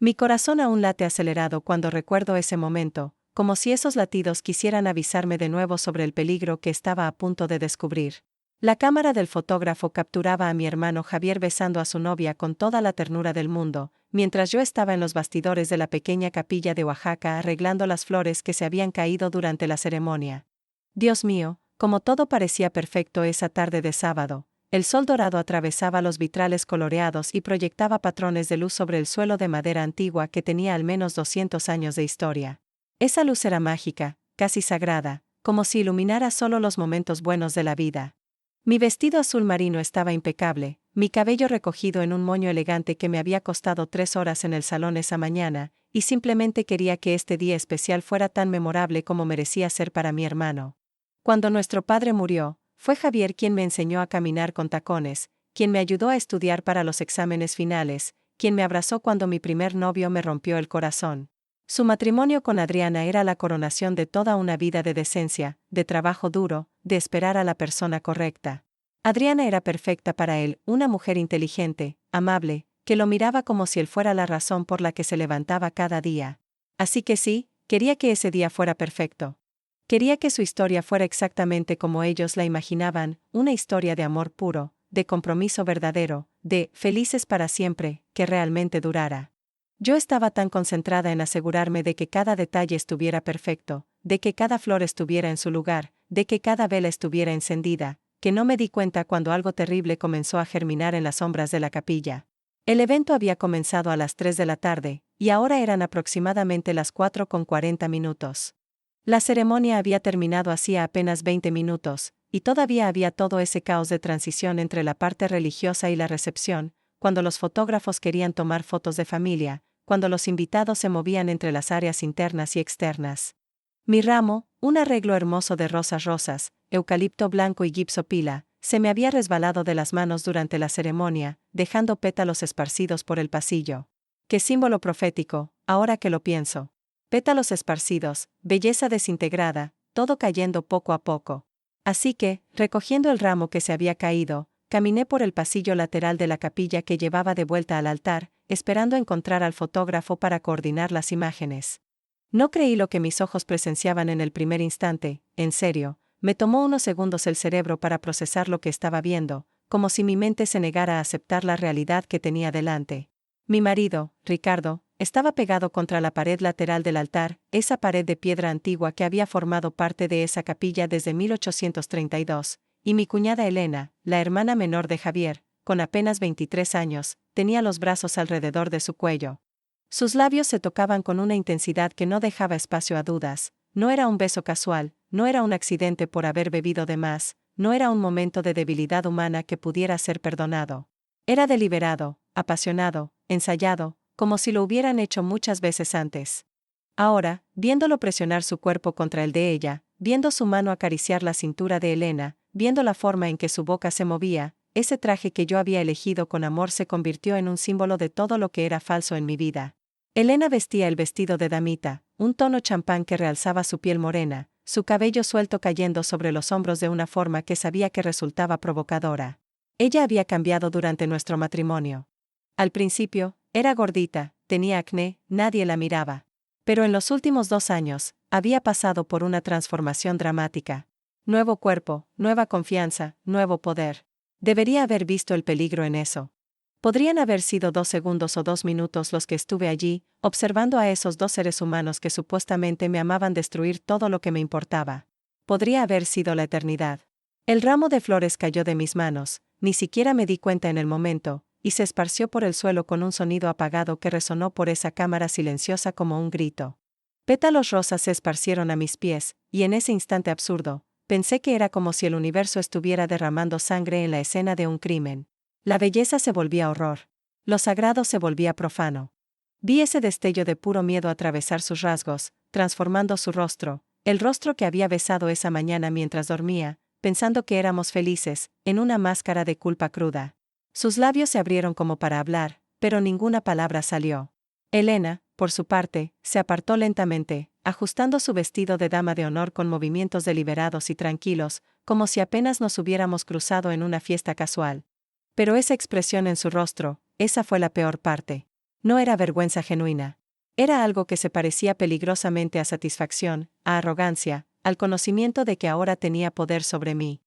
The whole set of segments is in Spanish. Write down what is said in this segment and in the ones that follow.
Mi corazón aún late acelerado cuando recuerdo ese momento, como si esos latidos quisieran avisarme de nuevo sobre el peligro que estaba a punto de descubrir. La cámara del fotógrafo capturaba a mi hermano Javier besando a su novia con toda la ternura del mundo, mientras yo estaba en los bastidores de la pequeña capilla de Oaxaca arreglando las flores que se habían caído durante la ceremonia. Dios mío, como todo parecía perfecto esa tarde de sábado. El sol dorado atravesaba los vitrales coloreados y proyectaba patrones de luz sobre el suelo de madera antigua que tenía al menos 200 años de historia. Esa luz era mágica, casi sagrada, como si iluminara solo los momentos buenos de la vida. Mi vestido azul marino estaba impecable, mi cabello recogido en un moño elegante que me había costado 3 horas en el salón esa mañana, y simplemente quería que este día especial fuera tan memorable como merecía ser para mi hermano. Cuando nuestro padre murió, fue Javier quien me enseñó a caminar con tacones, quien me ayudó a estudiar para los exámenes finales, quien me abrazó cuando mi primer novio me rompió el corazón. Su matrimonio con Adriana era la coronación de toda una vida de decencia, de trabajo duro, de esperar a la persona correcta. Adriana era perfecta para él, una mujer inteligente, amable, que lo miraba como si él fuera la razón por la que se levantaba cada día. Así que sí, quería que ese día fuera perfecto. Quería que su historia fuera exactamente como ellos la imaginaban, una historia de amor puro, de compromiso verdadero, de felices para siempre, que realmente durara. Yo estaba tan concentrada en asegurarme de que cada detalle estuviera perfecto, de que cada flor estuviera en su lugar, de que cada vela estuviera encendida, que no me di cuenta cuando algo terrible comenzó a germinar en las sombras de la capilla. El evento había comenzado a las 3 de la tarde, y ahora eran aproximadamente las 4:40. La ceremonia había terminado hacía apenas 20 minutos, y todavía había todo ese caos de transición entre la parte religiosa y la recepción, cuando los fotógrafos querían tomar fotos de familia, cuando los invitados se movían entre las áreas internas y externas. Mi ramo, un arreglo hermoso de rosas, eucalipto blanco y gipso pila, se me había resbalado de las manos durante la ceremonia, dejando pétalos esparcidos por el pasillo. ¡Qué símbolo profético, ahora que lo pienso! Pétalos esparcidos, belleza desintegrada, todo cayendo poco a poco. Así que, recogiendo el ramo que se había caído, caminé por el pasillo lateral de la capilla que llevaba de vuelta al altar, esperando encontrar al fotógrafo para coordinar las imágenes. No creí lo que mis ojos presenciaban en el primer instante, en serio, me tomó unos segundos el cerebro para procesar lo que estaba viendo, como si mi mente se negara a aceptar la realidad que tenía delante. Mi marido, Ricardo, estaba pegado contra la pared lateral del altar, esa pared de piedra antigua que había formado parte de esa capilla desde 1832, y mi cuñada Elena, la hermana menor de Javier, con apenas 23 años, tenía los brazos alrededor de su cuello. Sus labios se tocaban con una intensidad que no dejaba espacio a dudas, no era un beso casual, no era un accidente por haber bebido de más, no era un momento de debilidad humana que pudiera ser perdonado. Era deliberado, apasionado, ensayado, como si lo hubieran hecho muchas veces antes. Ahora, viéndolo presionar su cuerpo contra el de ella, viendo su mano acariciar la cintura de Elena, viendo la forma en que su boca se movía, ese traje que yo había elegido con amor se convirtió en un símbolo de todo lo que era falso en mi vida. Elena vestía el vestido de damita, un tono champán que realzaba su piel morena, su cabello suelto cayendo sobre los hombros de una forma que sabía que resultaba provocadora. Ella había cambiado durante nuestro matrimonio. Al principio, era gordita, tenía acné, nadie la miraba. Pero en los últimos 2 años, había pasado por una transformación dramática. Nuevo cuerpo, nueva confianza, nuevo poder. Debería haber visto el peligro en eso. Podrían haber sido 2 segundos o 2 minutos los que estuve allí, observando a esos 2 seres humanos que supuestamente me amaban destruir todo lo que me importaba. Podría haber sido la eternidad. El ramo de flores cayó de mis manos, ni siquiera me di cuenta en el momento, y se esparció por el suelo con un sonido apagado que resonó por esa cámara silenciosa como un grito. Pétalos rosas se esparcieron a mis pies, y en ese instante absurdo, pensé que era como si el universo estuviera derramando sangre en la escena de un crimen. La belleza se volvía horror. Lo sagrado se volvía profano. Vi ese destello de puro miedo atravesar sus rasgos, transformando su rostro, el rostro que había besado esa mañana mientras dormía, pensando que éramos felices, en una máscara de culpa cruda. Sus labios se abrieron como para hablar, pero ninguna palabra salió. Elena, por su parte, se apartó lentamente, ajustando su vestido de dama de honor con movimientos deliberados y tranquilos, como si apenas nos hubiéramos cruzado en una fiesta casual. Pero esa expresión en su rostro, esa fue la peor parte. No era vergüenza genuina. Era algo que se parecía peligrosamente a satisfacción, a arrogancia, al conocimiento de que ahora tenía poder sobre mí.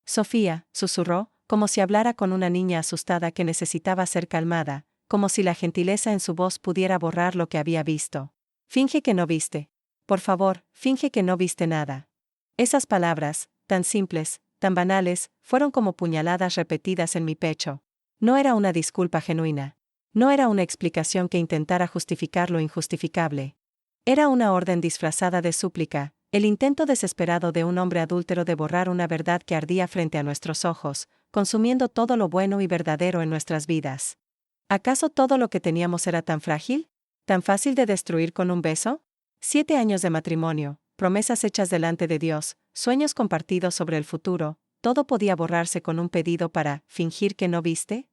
Sofía, susurró, como si hablara con una niña asustada que necesitaba ser calmada, como si la gentileza en su voz pudiera borrar lo que había visto. Finge que no viste. Por favor, finge que no viste nada. Esas palabras, tan simples, tan banales, fueron como puñaladas repetidas en mi pecho. No era una disculpa genuina. No era una explicación que intentara justificar lo injustificable. Era una orden disfrazada de súplica, el intento desesperado de un hombre adúltero de borrar una verdad que ardía frente a nuestros ojos, consumiendo todo lo bueno y verdadero en nuestras vidas. ¿Acaso todo lo que teníamos era tan frágil? ¿Tan fácil de destruir con un beso? 7 años de matrimonio, promesas hechas delante de Dios, sueños compartidos sobre el futuro, ¿todo podía borrarse con un pedido para fingir que no viste?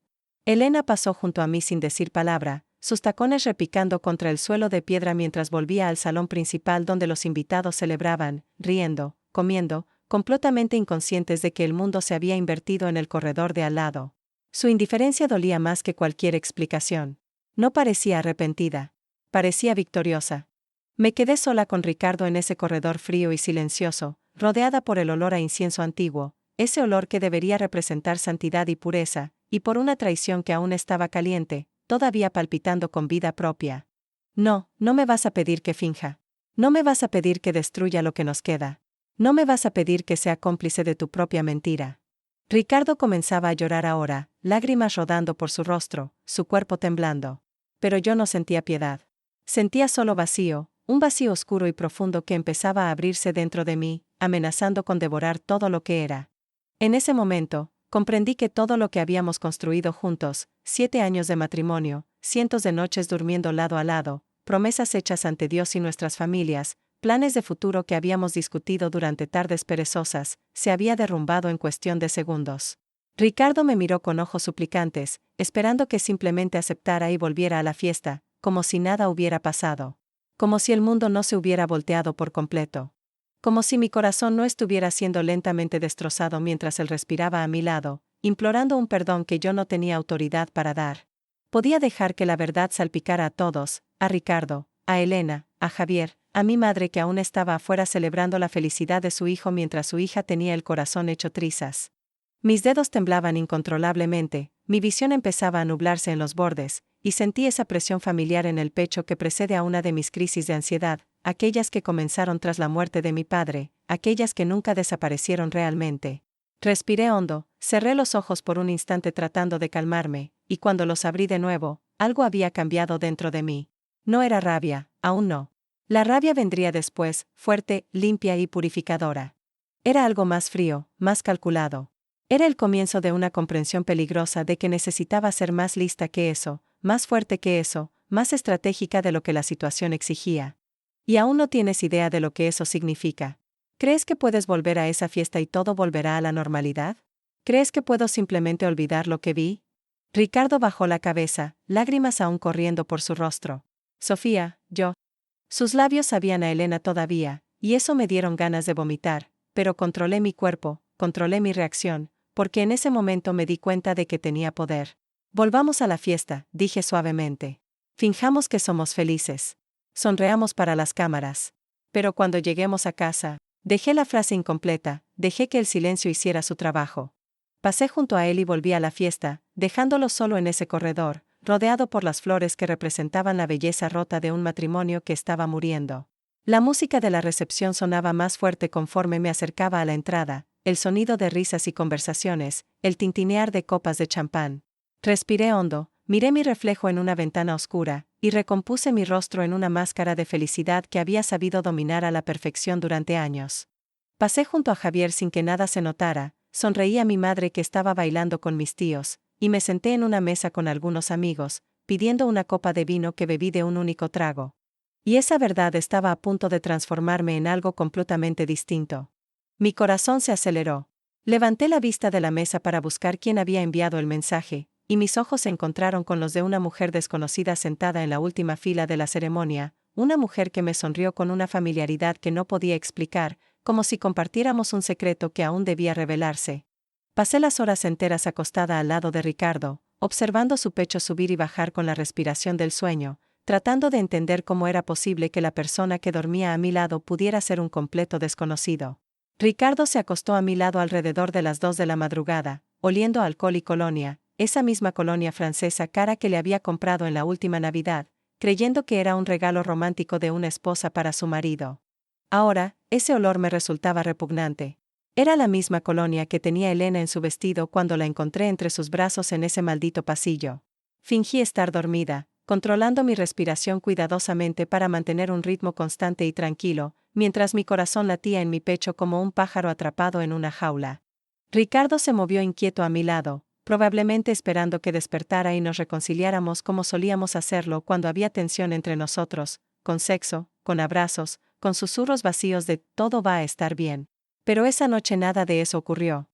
Elena pasó junto a mí sin decir palabra, sus tacones repicando contra el suelo de piedra mientras volvía al salón principal donde los invitados celebraban, riendo, comiendo, completamente inconscientes de que el mundo se había invertido en el corredor de al lado. Su indiferencia dolía más que cualquier explicación. No parecía arrepentida. Parecía victoriosa. Me quedé sola con Ricardo en ese corredor frío y silencioso, rodeada por el olor a incienso antiguo, ese olor que debería representar santidad y pureza, y por una traición que aún estaba caliente, todavía palpitando con vida propia. No, no me vas a pedir que finja. No me vas a pedir que destruya lo que nos queda. No me vas a pedir que sea cómplice de tu propia mentira. Ricardo comenzaba a llorar ahora, lágrimas rodando por su rostro, su cuerpo temblando. Pero yo no sentía piedad. Sentía solo vacío, un vacío oscuro y profundo que empezaba a abrirse dentro de mí, amenazando con devorar todo lo que era. En ese momento, comprendí que todo lo que habíamos construido juntos, 7 años de matrimonio, cientos de noches durmiendo lado a lado, promesas hechas ante Dios y nuestras familias, planes de futuro que habíamos discutido durante tardes perezosas, se había derrumbado en cuestión de segundos. Ricardo me miró con ojos suplicantes, esperando que simplemente aceptara y volviera a la fiesta, como si nada hubiera pasado. Como si el mundo no se hubiera volteado por completo. Como si mi corazón no estuviera siendo lentamente destrozado mientras él respiraba a mi lado, implorando un perdón que yo no tenía autoridad para dar. Podía dejar que la verdad salpicara a todos, a Ricardo, a Elena, a Javier, a mi madre que aún estaba afuera celebrando la felicidad de su hijo mientras su hija tenía el corazón hecho trizas. Mis dedos temblaban incontrolablemente, mi visión empezaba a nublarse en los bordes, y sentí esa presión familiar en el pecho que precede a una de mis crisis de ansiedad, aquellas que comenzaron tras la muerte de mi padre, aquellas que nunca desaparecieron realmente. Respiré hondo, cerré los ojos por un instante tratando de calmarme, y cuando los abrí de nuevo, algo había cambiado dentro de mí. No era rabia, aún no. La rabia vendría después, fuerte, limpia y purificadora. Era algo más frío, más calculado. Era el comienzo de una comprensión peligrosa de que necesitaba ser más lista que eso, más fuerte que eso, más estratégica de lo que la situación exigía. Y aún no tienes idea de lo que eso significa. ¿Crees que puedes volver a esa fiesta y todo volverá a la normalidad? ¿Crees que puedo simplemente olvidar lo que vi? Ricardo bajó la cabeza, lágrimas aún corriendo por su rostro. Sofía, yo. Sus labios sabían a Elena todavía, y eso me dieron ganas de vomitar, pero controlé mi cuerpo, controlé mi reacción, porque en ese momento me di cuenta de que tenía poder. Volvamos a la fiesta, dije suavemente. Finjamos que somos felices. Sonreamos para las cámaras. Pero cuando lleguemos a casa, dejé la frase incompleta, dejé que el silencio hiciera su trabajo. Pasé junto a él y volví a la fiesta, dejándolo solo en ese corredor, rodeado por las flores que representaban la belleza rota de un matrimonio que estaba muriendo. La música de la recepción sonaba más fuerte conforme me acercaba a la entrada, el sonido de risas y conversaciones, el tintinear de copas de champán. Respiré hondo, miré mi reflejo en una ventana oscura, y recompuse mi rostro en una máscara de felicidad que había sabido dominar a la perfección durante años. Pasé junto a Javier sin que nada se notara, sonreí a mi madre que estaba bailando con mis tíos, y me senté en una mesa con algunos amigos, pidiendo una copa de vino que bebí de un único trago. Y esa verdad estaba a punto de transformarme en algo completamente distinto. Mi corazón se aceleró. Levanté la vista de la mesa para buscar quién había enviado el mensaje, y mis ojos se encontraron con los de una mujer desconocida sentada en la última fila de la ceremonia, una mujer que me sonrió con una familiaridad que no podía explicar, como si compartiéramos un secreto que aún debía revelarse. Pasé las horas enteras acostada al lado de Ricardo, observando su pecho subir y bajar con la respiración del sueño, tratando de entender cómo era posible que la persona que dormía a mi lado pudiera ser un completo desconocido. Ricardo se acostó a mi lado alrededor de las 2 de la madrugada, oliendo a alcohol y colonia, esa misma colonia francesa cara que le había comprado en la última Navidad, creyendo que era un regalo romántico de una esposa para su marido. Ahora, ese olor me resultaba repugnante. Era la misma colonia que tenía Elena en su vestido cuando la encontré entre sus brazos en ese maldito pasillo. Fingí estar dormida, controlando mi respiración cuidadosamente para mantener un ritmo constante y tranquilo, mientras mi corazón latía en mi pecho como un pájaro atrapado en una jaula. Ricardo se movió inquieto a mi lado, probablemente esperando que despertara y nos reconciliáramos como solíamos hacerlo cuando había tensión entre nosotros, con sexo, con abrazos, con susurros vacíos de «todo va a estar bien». Pero esa noche nada de eso ocurrió.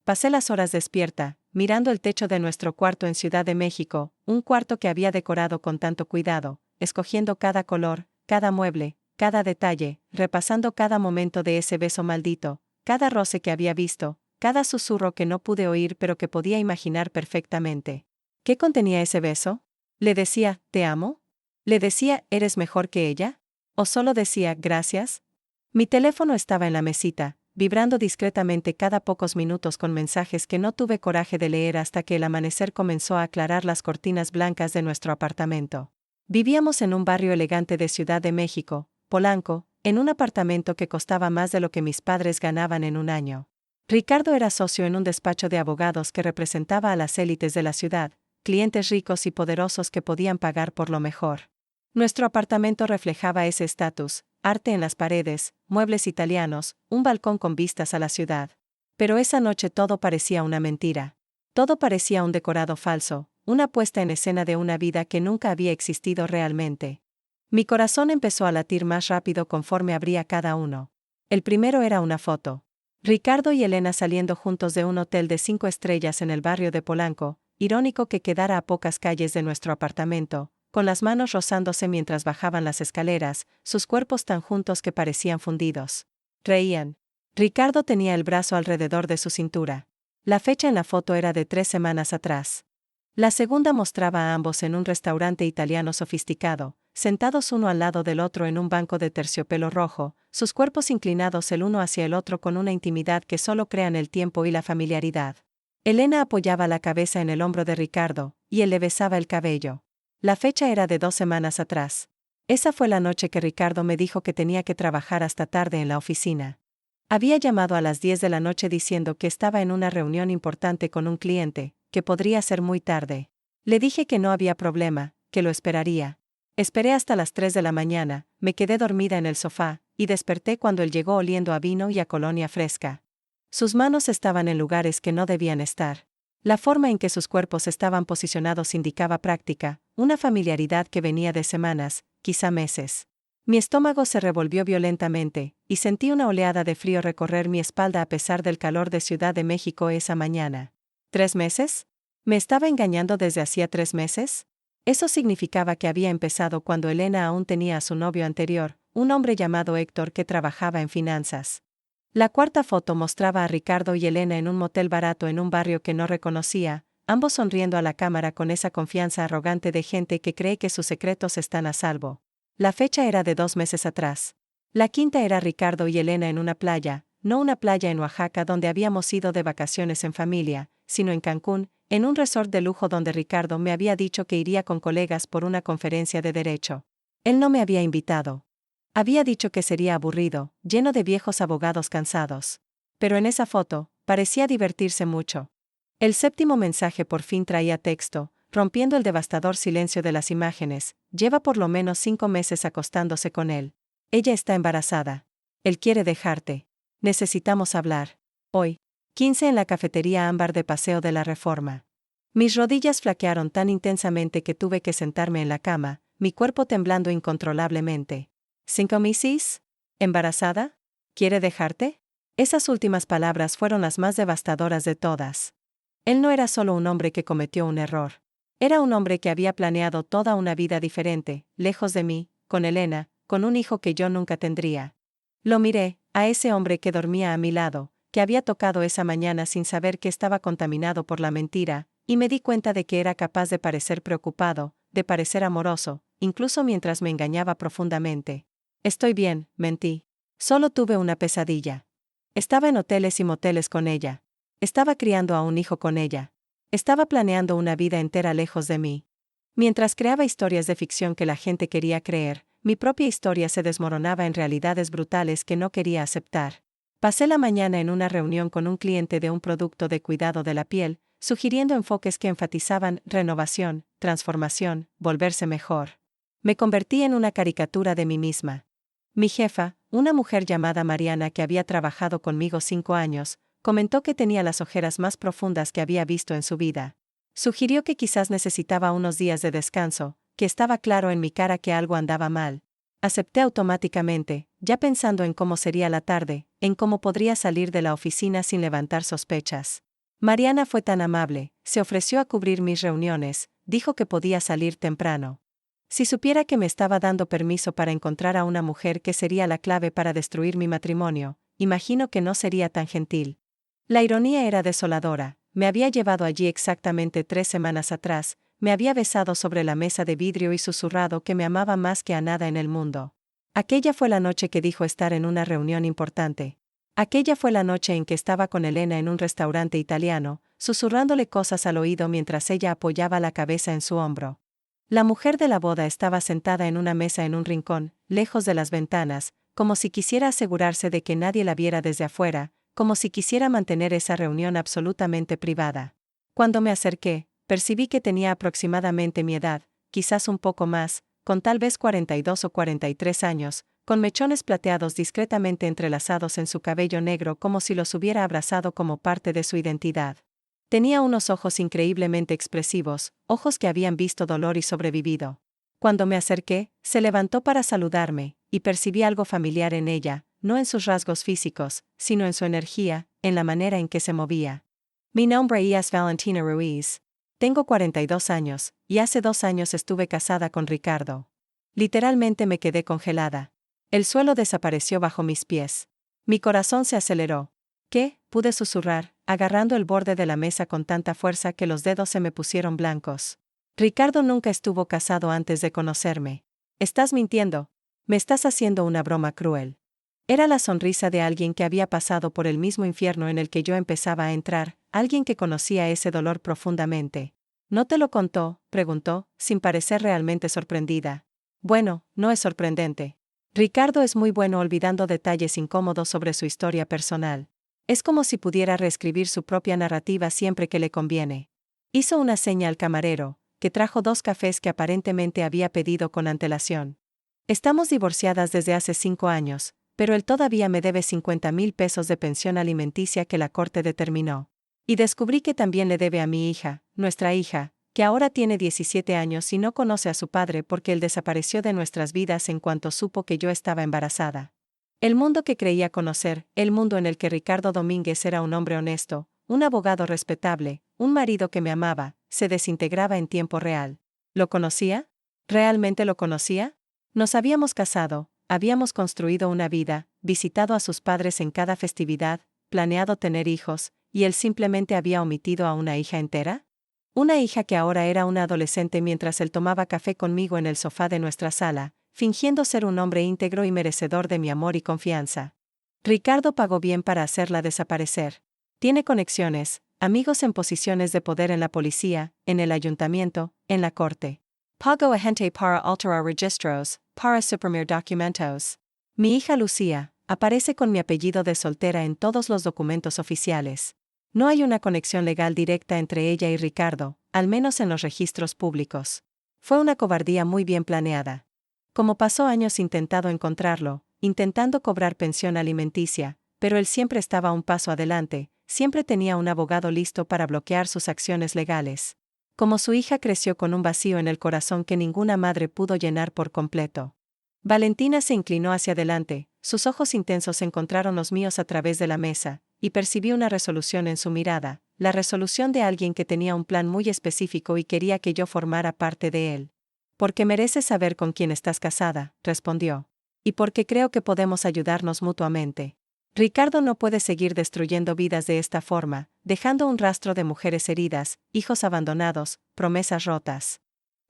Pasé las horas despierta, mirando el techo de nuestro cuarto en Ciudad de México, un cuarto que había decorado con tanto cuidado, escogiendo cada color, cada mueble, cada detalle, repasando cada momento de ese beso maldito, cada roce que había visto, cada susurro que no pude oír pero que podía imaginar perfectamente. ¿Qué contenía ese beso? ¿Le decía, te amo? ¿Le decía, eres mejor que ella? ¿O solo decía, gracias? Mi teléfono estaba en la mesita, vibrando discretamente cada pocos minutos con mensajes que no tuve coraje de leer hasta que el amanecer comenzó a aclarar las cortinas blancas de nuestro apartamento. Vivíamos en un barrio elegante de Ciudad de México, Polanco, en un apartamento que costaba más de lo que mis padres ganaban en un año. Ricardo era socio en un despacho de abogados que representaba a las élites de la ciudad, clientes ricos y poderosos que podían pagar por lo mejor. Nuestro apartamento reflejaba ese estatus, arte en las paredes, muebles italianos, un balcón con vistas a la ciudad. Pero esa noche todo parecía una mentira. Todo parecía un decorado falso, una puesta en escena de una vida que nunca había existido realmente. Mi corazón empezó a latir más rápido conforme abría cada uno. El primero era una foto. Ricardo y Elena saliendo juntos de un hotel de 5 estrellas en el barrio de Polanco, irónico que quedara a pocas calles de nuestro apartamento, con las manos rozándose mientras bajaban las escaleras, sus cuerpos tan juntos que parecían fundidos. Reían. Ricardo tenía el brazo alrededor de su cintura. La fecha en la foto era de 3 semanas atrás. La segunda mostraba a ambos en un restaurante italiano sofisticado, sentados uno al lado del otro en un banco de terciopelo rojo, sus cuerpos inclinados el uno hacia el otro con una intimidad que solo crean el tiempo y la familiaridad. Elena apoyaba la cabeza en el hombro de Ricardo, y él le besaba el cabello. La fecha era de 2 semanas atrás. Esa fue la noche que Ricardo me dijo que tenía que trabajar hasta tarde en la oficina. Había llamado a las 10 de la noche diciendo que estaba en una reunión importante con un cliente, que podría ser muy tarde. Le dije que no había problema, que lo esperaría. Esperé hasta las 3 de la mañana, me quedé dormida en el sofá, y desperté cuando él llegó oliendo a vino y a colonia fresca. Sus manos estaban en lugares que no debían estar. La forma en que sus cuerpos estaban posicionados indicaba práctica, una familiaridad que venía de semanas, quizá meses. Mi estómago se revolvió violentamente, y sentí una oleada de frío recorrer mi espalda a pesar del calor de Ciudad de México esa mañana. ¿3 meses? ¿Me estaba engañando desde hacía 3 meses? Eso significaba que había empezado cuando Elena aún tenía a su novio anterior, un hombre llamado Héctor que trabajaba en finanzas. La cuarta foto mostraba a Ricardo y Elena en un motel barato en un barrio que no reconocía, ambos sonriendo a la cámara con esa confianza arrogante de gente que cree que sus secretos están a salvo. La fecha era de 2 meses atrás. La quinta era Ricardo y Elena en una playa, no una playa en Oaxaca donde habíamos ido de vacaciones en familia, sino en Cancún, en un resort de lujo donde Ricardo me había dicho que iría con colegas por una conferencia de derecho. Él no me había invitado. Había dicho que sería aburrido, lleno de viejos abogados cansados. Pero en esa foto, parecía divertirse mucho. El séptimo mensaje por fin traía texto, rompiendo el devastador silencio de las imágenes. Lleva por lo menos 5 meses acostándose con él. Ella está embarazada. Él quiere dejarte. Necesitamos hablar. Hoy. 15 en la cafetería ámbar de Paseo de la Reforma. Mis rodillas flaquearon tan intensamente que tuve que sentarme en la cama, mi cuerpo temblando incontrolablemente. ¿5 meses? ¿Embarazada? ¿Quiere dejarte? Esas últimas palabras fueron las más devastadoras de todas. Él no era solo un hombre que cometió un error. Era un hombre que había planeado toda una vida diferente, lejos de mí, con Elena, con un hijo que yo nunca tendría. Lo miré, a ese hombre que dormía a mi lado, que había tocado esa mañana sin saber que estaba contaminado por la mentira, Y me di cuenta de que era capaz de parecer preocupado, de parecer amoroso, incluso mientras me engañaba profundamente. Estoy bien, mentí. Solo tuve una pesadilla. Estaba en hoteles y moteles con ella. Estaba criando a un hijo con ella. Estaba planeando una vida entera lejos de mí. Mientras creaba historias de ficción que la gente quería creer, mi propia historia se desmoronaba en realidades brutales que no quería aceptar. Pasé la mañana en una reunión con un cliente de un producto de cuidado de la piel, sugiriendo enfoques que enfatizaban renovación, transformación, volverse mejor. Me convertí en una caricatura de mí misma. Mi jefa, una mujer llamada Mariana que había trabajado conmigo 5 años, comentó que tenía las ojeras más profundas que había visto en su vida. Sugirió que quizás necesitaba unos días de descanso, que estaba claro en mi cara que algo andaba mal. Acepté automáticamente, ya pensando en cómo sería la tarde, en cómo podría salir de la oficina sin levantar sospechas. Mariana fue tan amable, se ofreció a cubrir mis reuniones, dijo que podía salir temprano. Si supiera que me estaba dando permiso para encontrar a una mujer que sería la clave para destruir mi matrimonio, imagino que no sería tan gentil. La ironía era desoladora. Me había llevado allí exactamente 3 semanas atrás, me había besado sobre la mesa de vidrio y susurrado que me amaba más que a nada en el mundo. Aquella fue la noche que dijo estar en una reunión importante. Aquella fue la noche en que estaba con Elena en un restaurante italiano, susurrándole cosas al oído mientras ella apoyaba la cabeza en su hombro. La mujer de la boda estaba sentada en una mesa en un rincón, lejos de las ventanas, como si quisiera asegurarse de que nadie la viera desde afuera, como si quisiera mantener esa reunión absolutamente privada. Cuando me acerqué, percibí que tenía aproximadamente mi edad, quizás un poco más, con tal vez 42 o 43 años, con mechones plateados discretamente entrelazados en su cabello negro como si los hubiera abrazado como parte de su identidad. Tenía unos ojos increíblemente expresivos, ojos que habían visto dolor y sobrevivido. Cuando me acerqué, se levantó para saludarme, y percibí algo familiar en ella, no en sus rasgos físicos, sino en su energía, en la manera en que se movía. Mi nombre es Valentina Ruiz. Tengo 42 años, y hace 2 años estuve casada con Ricardo. Literalmente me quedé congelada. El suelo desapareció bajo mis pies. Mi corazón se aceleró. ¿Qué? Pude susurrar, agarrando el borde de la mesa con tanta fuerza que los dedos se me pusieron blancos. Ricardo nunca estuvo casado antes de conocerme. Estás mintiendo. Me estás haciendo una broma cruel. Era la sonrisa de alguien que había pasado por el mismo infierno en el que yo empezaba a entrar, alguien que conocía ese dolor profundamente. ¿No te lo contó?, preguntó, sin parecer realmente sorprendida. Bueno, no es sorprendente. Ricardo es muy bueno olvidando detalles incómodos sobre su historia personal. Es como si pudiera reescribir su propia narrativa siempre que le conviene. Hizo una seña al camarero, que trajo 2 cafés que aparentemente había pedido con antelación. Estamos divorciadas desde hace 5 años, pero él todavía me debe 50,000 pesos de pensión alimenticia que la corte determinó. Y descubrí que también le debe a mi hija, nuestra hija, que ahora tiene 17 años y no conoce a su padre porque él desapareció de nuestras vidas en cuanto supo que yo estaba embarazada. El mundo que creía conocer, el mundo en el que Ricardo Domínguez era un hombre honesto, un abogado respetable, un marido que me amaba, se desintegraba en tiempo real. ¿Lo conocía? ¿Realmente lo conocía? Nos habíamos casado, habíamos construido una vida, visitado a sus padres en cada festividad, planeado tener hijos, y él simplemente había omitido a una hija entera. Una hija que ahora era una adolescente mientras él tomaba café conmigo en el sofá de nuestra sala, fingiendo ser un hombre íntegro y merecedor de mi amor y confianza. Ricardo pagó bien para hacerla desaparecer. Tiene conexiones, amigos en posiciones de poder en la policía, en el ayuntamiento, en la corte. Pago a gente para alterar registros, para suprimir documentos. Mi hija Lucía aparece con mi apellido de soltera en todos los documentos oficiales. No hay una conexión legal directa entre ella y Ricardo, al menos en los registros públicos. Fue una cobardía muy bien planeada. Como pasó años intentando encontrarlo, intentando cobrar pensión alimenticia, pero él siempre estaba un paso adelante, siempre tenía un abogado listo para bloquear sus acciones legales. Como su hija creció con un vacío en el corazón que ninguna madre pudo llenar por completo. Valentina se inclinó hacia adelante, sus ojos intensos encontraron los míos a través de la mesa, y percibí una resolución en su mirada, la resolución de alguien que tenía un plan muy específico y quería que yo formara parte de él. Porque mereces saber con quién estás casada, respondió. Y porque creo que podemos ayudarnos mutuamente. Ricardo no puede seguir destruyendo vidas de esta forma, dejando un rastro de mujeres heridas, hijos abandonados, promesas rotas.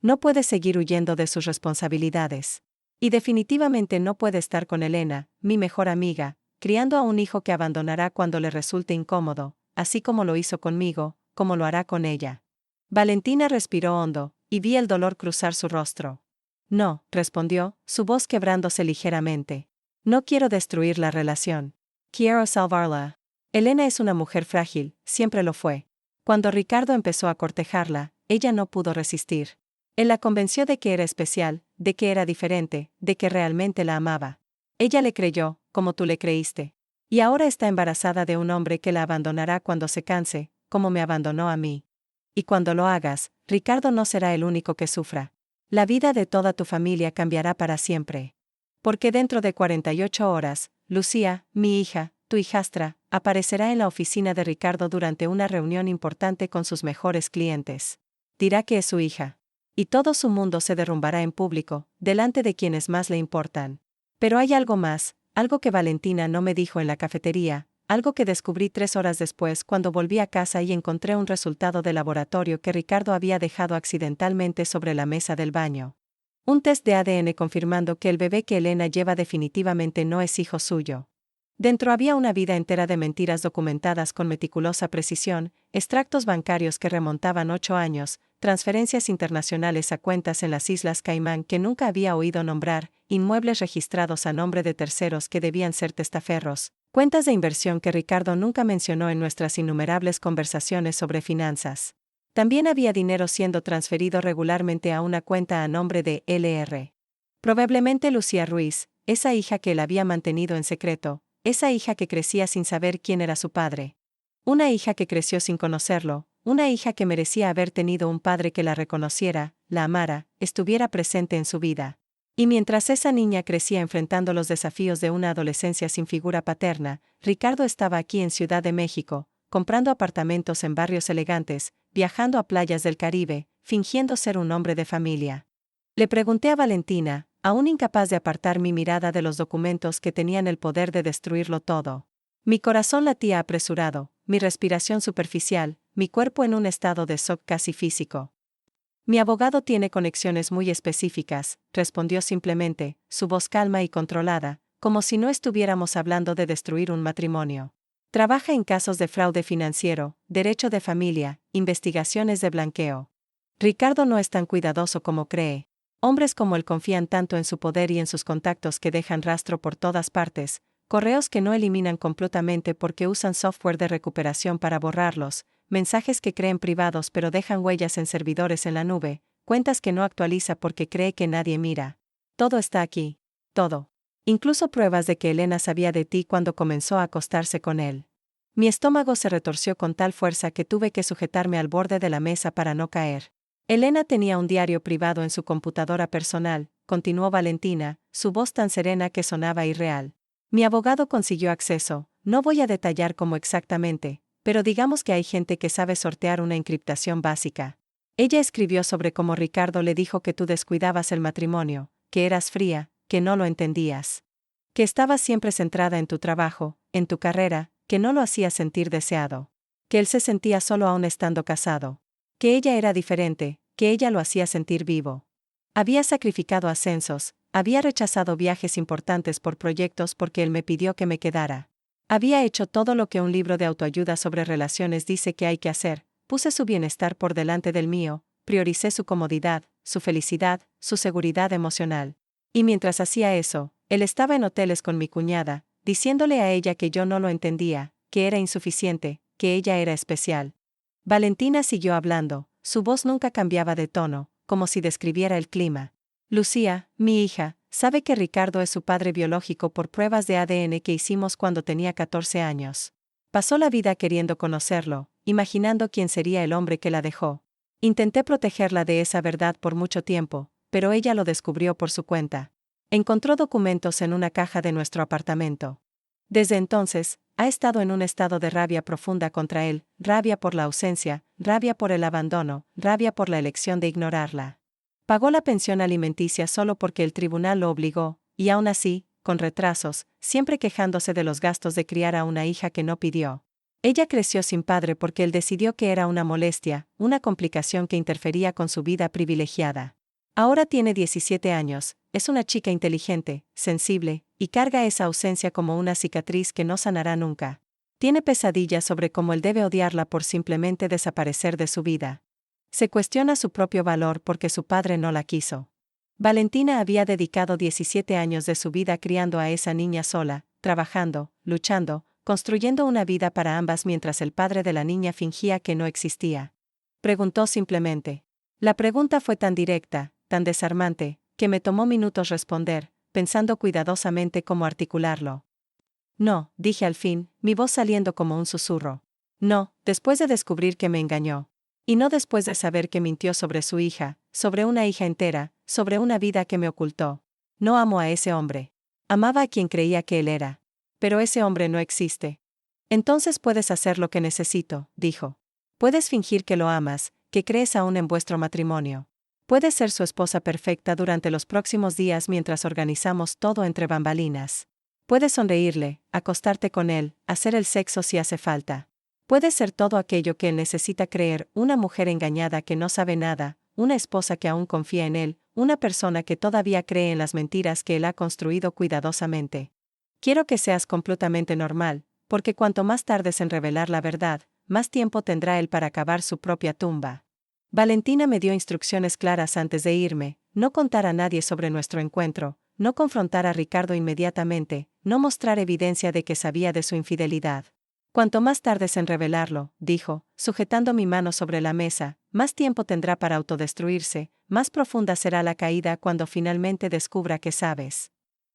No puede seguir huyendo de sus responsabilidades. Y definitivamente no puede estar con Elena, mi mejor amiga, criando a un hijo que abandonará cuando le resulte incómodo, así como lo hizo conmigo, como lo hará con ella. Valentina respiró hondo, y vi el dolor cruzar su rostro. No, respondió, su voz quebrándose ligeramente. No quiero destruir la relación. Quiero salvarla. Elena es una mujer frágil, siempre lo fue. Cuando Ricardo empezó a cortejarla, ella no pudo resistir. Él la convenció de que era especial, de que era diferente, de que realmente la amaba. Ella le creyó, como tú le creíste. Y ahora está embarazada de un hombre que la abandonará cuando se canse, como me abandonó a mí. Y cuando lo hagas, Ricardo no será el único que sufra. La vida de toda tu familia cambiará para siempre. Porque dentro de 48 horas, Lucía, mi hija, tu hijastra, aparecerá en la oficina de Ricardo durante una reunión importante con sus mejores clientes. Dirá que es su hija. Y todo su mundo se derrumbará en público, delante de quienes más le importan. Pero hay algo más, algo que Valentina no me dijo en la cafetería, algo que descubrí 3 horas después cuando volví a casa y encontré un resultado de laboratorio que Ricardo había dejado accidentalmente sobre la mesa del baño. Un test de ADN confirmando que el bebé que Elena lleva definitivamente no es hijo suyo. Dentro había una vida entera de mentiras documentadas con meticulosa precisión, extractos bancarios que remontaban 8 años, transferencias internacionales a cuentas en las Islas Caimán que nunca había oído nombrar, inmuebles registrados a nombre de terceros que debían ser testaferros, cuentas de inversión que Ricardo nunca mencionó en nuestras innumerables conversaciones sobre finanzas. También había dinero siendo transferido regularmente a una cuenta a nombre de L.R. Probablemente Lucía Ruiz, esa hija que él había mantenido en secreto, esa hija que crecía sin saber quién era su padre. Una hija que creció sin conocerlo, una hija que merecía haber tenido un padre que la reconociera, la amara, estuviera presente en su vida. Y mientras esa niña crecía enfrentando los desafíos de una adolescencia sin figura paterna, Ricardo estaba aquí en Ciudad de México, comprando apartamentos en barrios elegantes, viajando a playas del Caribe, fingiendo ser un hombre de familia. Le pregunté a Valentina, aún incapaz de apartar mi mirada de los documentos que tenían el poder de destruirlo todo. Mi corazón latía apresurado, mi respiración superficial, mi cuerpo en un estado de shock casi físico. Mi abogado tiene conexiones muy específicas, respondió simplemente, su voz calma y controlada, como si no estuviéramos hablando de destruir un matrimonio. Trabaja en casos de fraude financiero, derecho de familia, investigaciones de blanqueo. Ricardo no es tan cuidadoso como cree. Hombres como él confían tanto en su poder y en sus contactos que dejan rastro por todas partes, correos que no eliminan completamente porque usan software de recuperación para borrarlos, mensajes que creen privados pero dejan huellas en servidores en la nube, cuentas que no actualiza porque cree que nadie mira. Todo está aquí. Todo. Incluso pruebas de que Elena sabía de ti cuando comenzó a acostarse con él. Mi estómago se retorció con tal fuerza que tuve que sujetarme al borde de la mesa para no caer. Elena tenía un diario privado en su computadora personal, continuó Valentina, su voz tan serena que sonaba irreal. Mi abogado consiguió acceso, no voy a detallar cómo exactamente, pero digamos que hay gente que sabe sortear una encriptación básica. Ella escribió sobre cómo Ricardo le dijo que tú descuidabas el matrimonio, que eras fría, que no lo entendías. Que estabas siempre centrada en tu trabajo, en tu carrera, que no lo hacía sentir deseado. Que él se sentía solo aún estando casado. Que ella era diferente, que ella lo hacía sentir vivo. Había sacrificado ascensos, había rechazado viajes importantes por proyectos porque él me pidió que me quedara. Había hecho todo lo que un libro de autoayuda sobre relaciones dice que hay que hacer, puse su bienestar por delante del mío, prioricé su comodidad, su felicidad, su seguridad emocional. Y mientras hacía eso, él estaba en hoteles con mi cuñada, diciéndole a ella que yo no lo entendía, que era insuficiente, que ella era especial. Valentina siguió hablando, su voz nunca cambiaba de tono, como si describiera el clima. Lucía, mi hija, sabe que Ricardo es su padre biológico por pruebas de ADN que hicimos cuando tenía 14 años. Pasó la vida queriendo conocerlo, imaginando quién sería el hombre que la dejó. Intenté protegerla de esa verdad por mucho tiempo, pero ella lo descubrió por su cuenta. Encontró documentos en una caja de nuestro apartamento. Desde entonces, ha estado en un estado de rabia profunda contra él, rabia por la ausencia, rabia por el abandono, rabia por la elección de ignorarla. Pagó la pensión alimenticia solo porque el tribunal lo obligó, y aún así, con retrasos, siempre quejándose de los gastos de criar a una hija que no pidió. Ella creció sin padre porque él decidió que era una molestia, una complicación que interfería con su vida privilegiada. Ahora tiene 17 años, es una chica inteligente, sensible, y carga esa ausencia como una cicatriz que no sanará nunca. Tiene pesadillas sobre cómo él debe odiarla por simplemente desaparecer de su vida. Se cuestiona su propio valor porque su padre no la quiso. Valentina había dedicado 17 años de su vida criando a esa niña sola, trabajando, luchando, construyendo una vida para ambas mientras el padre de la niña fingía que no existía. Preguntó simplemente. La pregunta fue tan directa, tan desarmante, que me tomó minutos responder, pensando cuidadosamente cómo articularlo. No, dije al fin, mi voz saliendo como un susurro. No, después de descubrir que me engañó. Y no después de saber que mintió sobre su hija, sobre una hija entera, sobre una vida que me ocultó. No amo a ese hombre. Amaba a quien creía que él era. Pero ese hombre no existe. Entonces puedes hacer lo que necesito, dijo. Puedes fingir que lo amas, que crees aún en vuestro matrimonio. Puedes ser su esposa perfecta durante los próximos días mientras organizamos todo entre bambalinas. Puedes sonreírle, acostarte con él, hacer el sexo si hace falta. Puedes ser todo aquello que él necesita creer, una mujer engañada que no sabe nada, una esposa que aún confía en él, una persona que todavía cree en las mentiras que él ha construido cuidadosamente. Quiero que seas completamente normal, porque cuanto más tardes en revelar la verdad, más tiempo tendrá él para cavar su propia tumba. Valentina me dio instrucciones claras antes de irme, no contar a nadie sobre nuestro encuentro, no confrontar a Ricardo inmediatamente, no mostrar evidencia de que sabía de su infidelidad. Cuanto más tardes en revelarlo, dijo, sujetando mi mano sobre la mesa, más tiempo tendrá para autodestruirse, más profunda será la caída cuando finalmente descubra que sabes.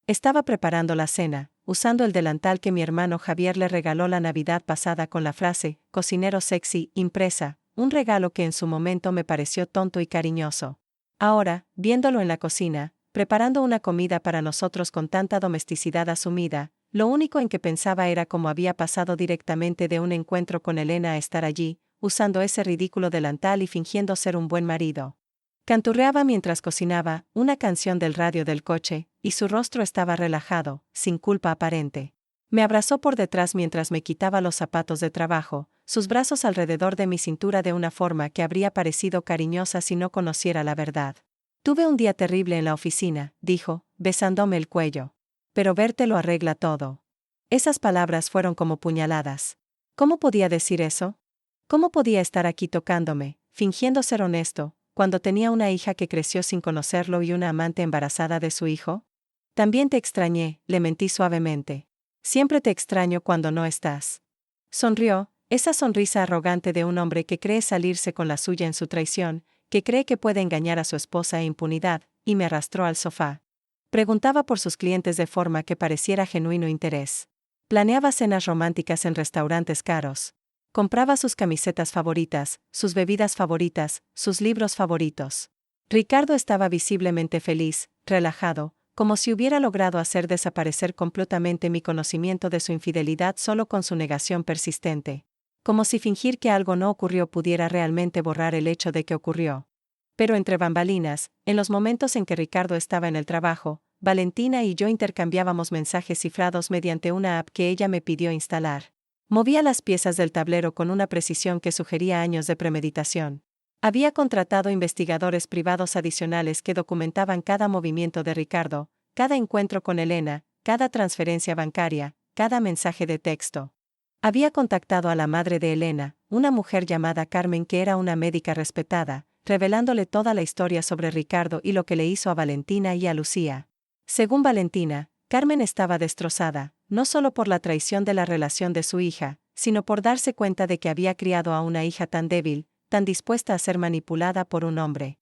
Estaba preparando la cena, usando el delantal que mi hermano Javier le regaló la Navidad pasada con la frase, cocinero sexy, impresa, un regalo que en su momento me pareció tonto y cariñoso. Ahora, viéndolo en la cocina, preparando una comida para nosotros con tanta domesticidad asumida, lo único en que pensaba era cómo había pasado directamente de un encuentro con Elena a estar allí, usando ese ridículo delantal y fingiendo ser un buen marido. Canturreaba mientras cocinaba, una canción del radio del coche, y su rostro estaba relajado, sin culpa aparente. Me abrazó por detrás mientras me quitaba los zapatos de trabajo, sus brazos alrededor de mi cintura de una forma que habría parecido cariñosa si no conociera la verdad. Tuve un día terrible en la oficina, dijo, besándome el cuello. Pero verte lo arregla todo. Esas palabras fueron como puñaladas. ¿Cómo podía decir eso? ¿Cómo podía estar aquí tocándome, fingiendo ser honesto, cuando tenía una hija que creció sin conocerlo y una amante embarazada de su hijo? También te extrañé, le mentí suavemente. Siempre te extraño cuando no estás. Sonrió, esa sonrisa arrogante de un hombre que cree salirse con la suya en su traición, que cree que puede engañar a su esposa e impunidad, y me arrastró al sofá. Preguntaba por sus clientes de forma que pareciera genuino interés. Planeaba cenas románticas en restaurantes caros. Compraba sus camisetas favoritas, sus bebidas favoritas, sus libros favoritos. Ricardo estaba visiblemente feliz, relajado, como si hubiera logrado hacer desaparecer completamente mi conocimiento de su infidelidad solo con su negación persistente. Como si fingir que algo no ocurrió pudiera realmente borrar el hecho de que ocurrió. Pero entre bambalinas, en los momentos en que Ricardo estaba en el trabajo, Valentina y yo intercambiábamos mensajes cifrados mediante una app que ella me pidió instalar. Movía las piezas del tablero con una precisión que sugería años de premeditación. Había contratado investigadores privados adicionales que documentaban cada movimiento de Ricardo, cada encuentro con Elena, cada transferencia bancaria, cada mensaje de texto. Había contactado a la madre de Elena, una mujer llamada Carmen que era una médica respetada, revelándole toda la historia sobre Ricardo y lo que le hizo a Valentina y a Lucía. Según Valentina, Carmen estaba destrozada, no solo por la traición de la relación de su hija, sino por darse cuenta de que había criado a una hija tan débil, tan dispuesta a ser manipulada por un hombre.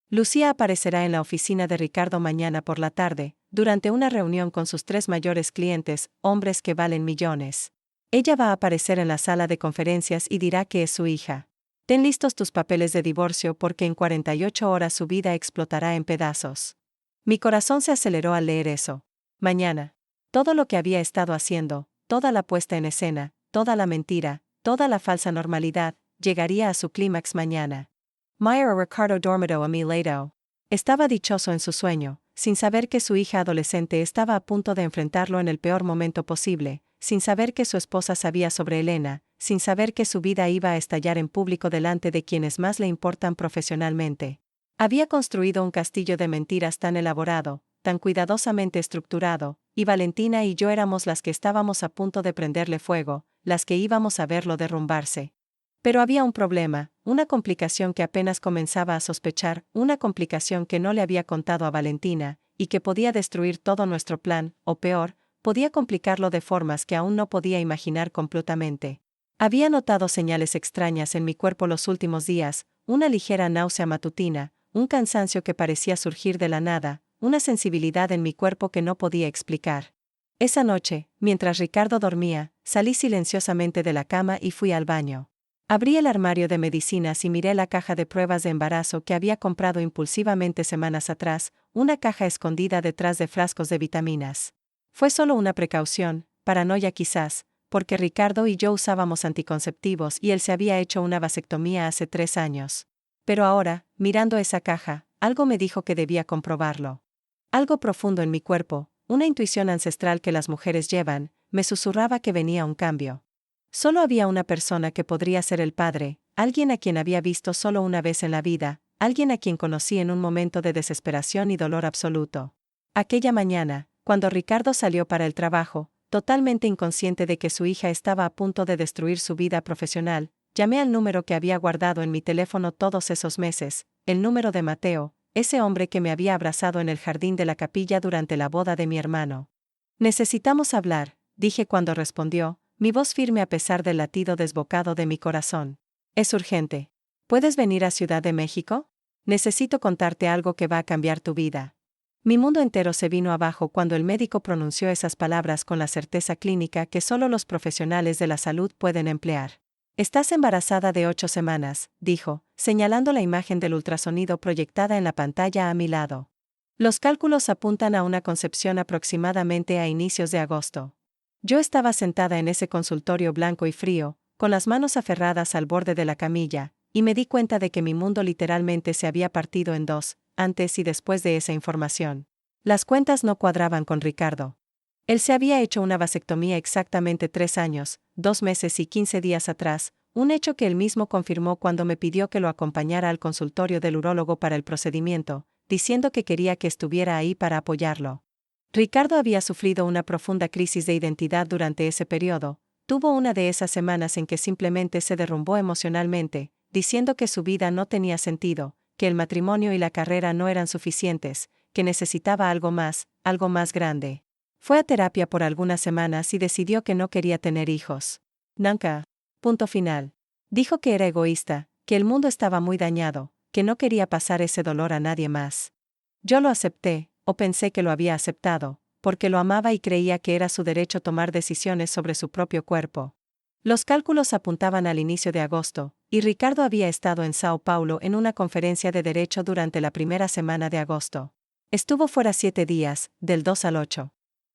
Lucía aparecerá en la oficina de Ricardo mañana por la tarde, durante una reunión con sus 3 mayores clientes, hombres que valen millones. Ella va a aparecer en la sala de conferencias y dirá que es su hija. Ten listos tus papeles de divorcio porque en 48 horas su vida explotará en pedazos. Mi corazón se aceleró al leer eso. Mañana. Todo lo que había estado haciendo, toda la puesta en escena, toda la mentira, toda la falsa normalidad, llegaría a su clímax mañana. Myra Ricardo dormido a mi lado. Estaba dichoso en su sueño, sin saber que su hija adolescente estaba a punto de enfrentarlo en el peor momento posible, sin saber que su esposa sabía sobre Elena, sin saber que su vida iba a estallar en público delante de quienes más le importan profesionalmente. Había construido un castillo de mentiras tan elaborado, tan cuidadosamente estructurado, y Valentina y yo éramos las que estábamos a punto de prenderle fuego, las que íbamos a verlo derrumbarse. Pero había un problema, una complicación que apenas comenzaba a sospechar, una complicación que no le había contado a Valentina, y que podía destruir todo nuestro plan, o peor, podía complicarlo de formas que aún no podía imaginar completamente. Había notado señales extrañas en mi cuerpo los últimos días, una ligera náusea matutina, un cansancio que parecía surgir de la nada, una sensibilidad en mi cuerpo que no podía explicar. Esa noche, mientras Ricardo dormía, salí silenciosamente de la cama y fui al baño. Abrí el armario de medicinas y miré la caja de pruebas de embarazo que había comprado impulsivamente semanas atrás, una caja escondida detrás de frascos de vitaminas. Fue solo una precaución, paranoia quizás, porque Ricardo y yo usábamos anticonceptivos y él se había hecho una vasectomía hace 3 años. Pero ahora, mirando esa caja, algo me dijo que debía comprobarlo. Algo profundo en mi cuerpo, una intuición ancestral que las mujeres llevan, me susurraba que venía un cambio. Solo había una persona que podría ser el padre, alguien a quien había visto solo una vez en la vida, alguien a quien conocí en un momento de desesperación y dolor absoluto. Aquella mañana, cuando Ricardo salió para el trabajo, totalmente inconsciente de que su hija estaba a punto de destruir su vida profesional, llamé al número que había guardado en mi teléfono todos esos meses, el número de Mateo, ese hombre que me había abrazado en el jardín de la capilla durante la boda de mi hermano. Necesitamos hablar, dije cuando respondió, mi voz firme a pesar del latido desbocado de mi corazón. Es urgente. ¿Puedes venir a Ciudad de México? Necesito contarte algo que va a cambiar tu vida. Mi mundo entero se vino abajo cuando el médico pronunció esas palabras con la certeza clínica que solo los profesionales de la salud pueden emplear. Estás embarazada de 8 semanas, dijo, señalando la imagen del ultrasonido proyectada en la pantalla a mi lado. Los cálculos apuntan a una concepción aproximadamente a inicios de agosto. Yo estaba sentada en ese consultorio blanco y frío, con las manos aferradas al borde de la camilla, y me di cuenta de que mi mundo literalmente se había partido en dos, antes y después de esa información. Las cuentas no cuadraban con Ricardo. Él se había hecho una vasectomía exactamente 3 años, 2 meses y 15 días atrás, un hecho que él mismo confirmó cuando me pidió que lo acompañara al consultorio del urólogo para el procedimiento, diciendo que quería que estuviera ahí para apoyarlo. Ricardo había sufrido una profunda crisis de identidad durante ese periodo, tuvo una de esas semanas en que simplemente se derrumbó emocionalmente, diciendo que su vida no tenía sentido, que el matrimonio y la carrera no eran suficientes, que necesitaba algo más grande. Fue a terapia por algunas semanas y decidió que no quería tener hijos. Nunca. Punto final. Dijo que era egoísta, que el mundo estaba muy dañado, que no quería pasar ese dolor a nadie más. Yo lo acepté, o pensé que lo había aceptado, porque lo amaba y creía que era su derecho tomar decisiones sobre su propio cuerpo. Los cálculos apuntaban al inicio de agosto, y Ricardo había estado en Sao Paulo en una conferencia de derecho durante la primera semana de agosto. Estuvo fuera 7 días, del 2 al 8.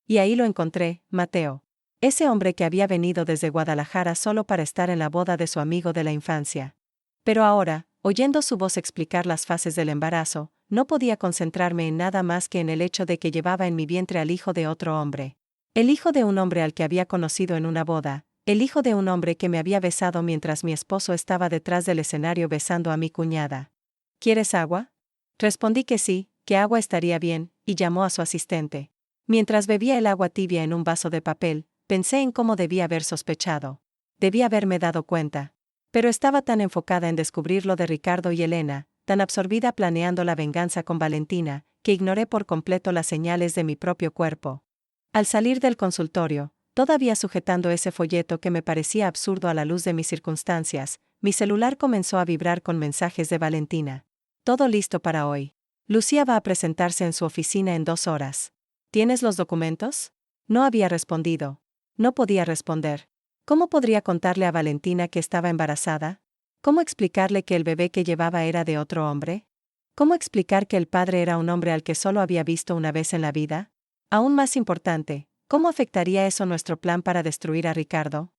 Y ahí lo encontré, Mateo. Ese hombre que había venido desde Guadalajara solo para estar en la boda de su amigo de la infancia. Pero ahora, oyendo su voz explicar las fases del embarazo, no podía concentrarme en nada más que en el hecho de que llevaba en mi vientre al hijo de otro hombre. El hijo de un hombre al que había conocido en una boda, el hijo de un hombre que me había besado mientras mi esposo estaba detrás del escenario besando a mi cuñada. ¿Quieres agua? Respondí que sí, que agua estaría bien, y llamó a su asistente. Mientras bebía el agua tibia en un vaso de papel, pensé en cómo debía haber sospechado. Debía haberme dado cuenta. Pero estaba tan enfocada en descubrir lo de Ricardo y Elena, tan absorbida planeando la venganza con Valentina, que ignoré por completo las señales de mi propio cuerpo. Al salir del consultorio, todavía sujetando ese folleto que me parecía absurdo a la luz de mis circunstancias, mi celular comenzó a vibrar con mensajes de Valentina. Todo listo para hoy. Lucía va a presentarse en su oficina en 2 horas. ¿Tienes los documentos? No había respondido. No podía responder. ¿Cómo podría contarle a Valentina que estaba embarazada? ¿Cómo explicarle que el bebé que llevaba era de otro hombre? ¿Cómo explicar que el padre era un hombre al que solo había visto una vez en la vida? Aún más importante, ¿cómo afectaría eso nuestro plan para destruir a Ricardo?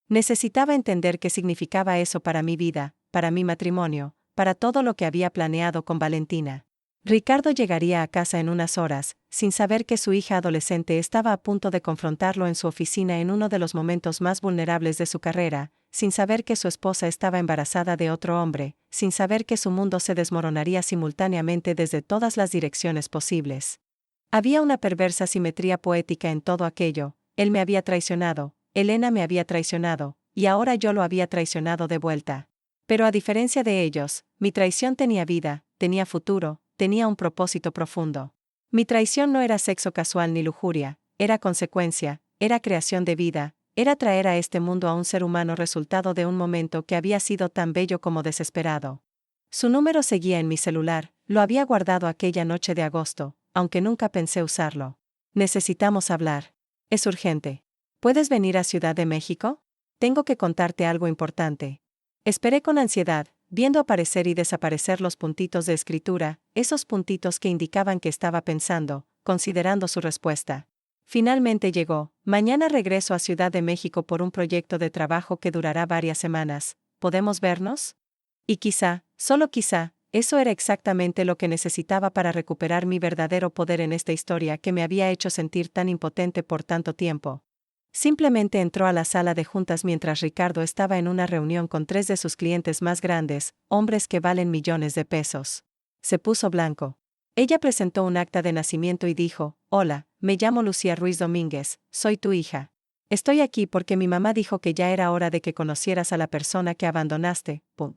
Necesitaba entender qué significaba eso para mi vida, para mi matrimonio, para todo lo que había planeado con Valentina. Ricardo llegaría a casa en unas horas, sin saber que su hija adolescente estaba a punto de confrontarlo en su oficina en uno de los momentos más vulnerables de su carrera, sin saber que su esposa estaba embarazada de otro hombre, sin saber que su mundo se desmoronaría simultáneamente desde todas las direcciones posibles. Había una perversa simetría poética en todo aquello. Él me había traicionado, Elena me había traicionado, y ahora yo lo había traicionado de vuelta. Pero a diferencia de ellos, mi traición tenía vida, tenía futuro, tenía un propósito profundo. Mi traición no era sexo casual ni lujuria, era consecuencia, era creación de vida, era traer a este mundo a un ser humano resultado de un momento que había sido tan bello como desesperado. Su número seguía en mi celular, lo había guardado aquella noche de agosto, aunque nunca pensé usarlo. Necesitamos hablar. Es urgente. ¿Puedes venir a Ciudad de México? Tengo que contarte algo importante. Esperé con ansiedad, viendo aparecer y desaparecer los puntitos de escritura, esos puntitos que indicaban que estaba pensando, considerando su respuesta. Finalmente llegó. Mañana regreso a Ciudad de México por un proyecto de trabajo que durará varias semanas. ¿Podemos vernos? Y quizá, solo quizá, eso era exactamente lo que necesitaba para recuperar mi verdadero poder en esta historia que me había hecho sentir tan impotente por tanto tiempo. Simplemente entró a la sala de juntas mientras Ricardo estaba en una reunión con 3 de sus clientes más grandes, hombres que valen millones de pesos. Se puso blanco. Ella presentó un acta de nacimiento y dijo: «Hola, me llamo Lucía Ruiz Domínguez, soy tu hija. Estoy aquí porque mi mamá dijo que ya era hora de que conocieras a la persona que abandonaste». ¡Pum!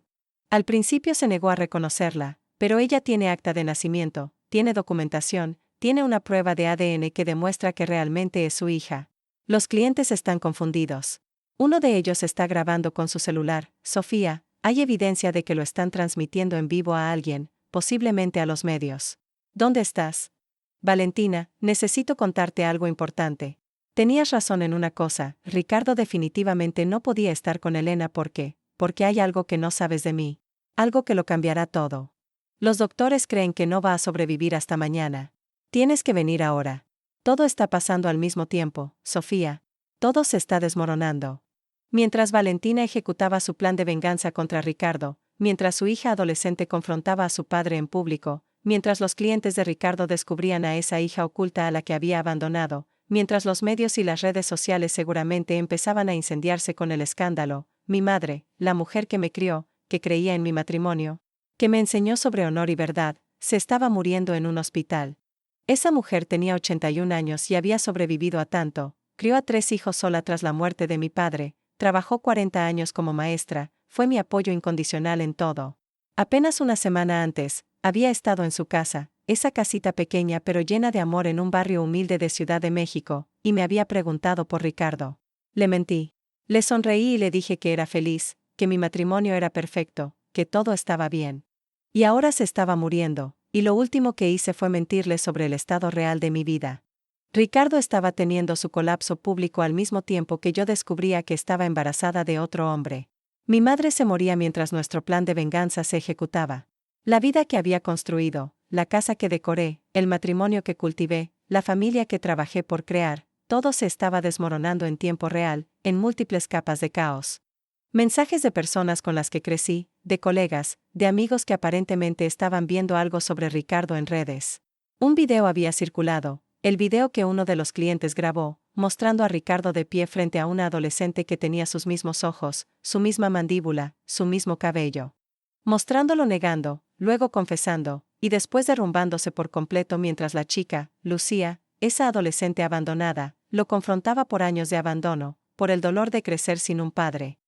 Al principio se negó a reconocerla, pero ella tiene acta de nacimiento, tiene documentación, tiene una prueba de ADN que demuestra que realmente es su hija. Los clientes están confundidos. Uno de ellos está grabando con su celular. Sofía, hay evidencia de que lo están transmitiendo en vivo a alguien, posiblemente a los medios. ¿Dónde estás? Valentina, necesito contarte algo importante. Tenías razón en una cosa, Ricardo definitivamente no podía estar con Elena porque hay algo que no sabes de mí. Algo que lo cambiará todo. Los doctores creen que no va a sobrevivir hasta mañana. Tienes que venir ahora. Todo está pasando al mismo tiempo, Sofía. Todo se está desmoronando. Mientras Valentina ejecutaba su plan de venganza contra Ricardo, mientras su hija adolescente confrontaba a su padre en público, mientras los clientes de Ricardo descubrían a esa hija oculta a la que había abandonado, mientras los medios y las redes sociales seguramente empezaban a incendiarse con el escándalo, mi madre, la mujer que me crió, que creía en mi matrimonio, que me enseñó sobre honor y verdad, se estaba muriendo en un hospital. Esa mujer tenía 81 años y había sobrevivido a tanto, crió a 3 hijos sola tras la muerte de mi padre, trabajó 40 años como maestra, fue mi apoyo incondicional en todo. Apenas una semana antes, había estado en su casa, esa casita pequeña pero llena de amor en un barrio humilde de Ciudad de México, y me había preguntado por Ricardo. Le mentí. Le sonreí y le dije que era feliz, que mi matrimonio era perfecto, que todo estaba bien. Y ahora se estaba muriendo, y lo último que hice fue mentirle sobre el estado real de mi vida. Ricardo estaba teniendo su colapso público al mismo tiempo que yo descubría que estaba embarazada de otro hombre. Mi madre se moría mientras nuestro plan de venganza se ejecutaba. La vida que había construido, la casa que decoré, el matrimonio que cultivé, la familia que trabajé por crear, todo se estaba desmoronando en tiempo real, en múltiples capas de caos. Mensajes de personas con las que crecí, de colegas, de amigos que aparentemente estaban viendo algo sobre Ricardo en redes. Un video había circulado, el video que uno de los clientes grabó, mostrando a Ricardo de pie frente a una adolescente que tenía sus mismos ojos, su misma mandíbula, su mismo cabello. Mostrándolo negando, luego confesando, y después derrumbándose por completo mientras la chica, Lucía, esa adolescente abandonada, lo confrontaba por años de abandono, por el dolor de crecer sin un padre.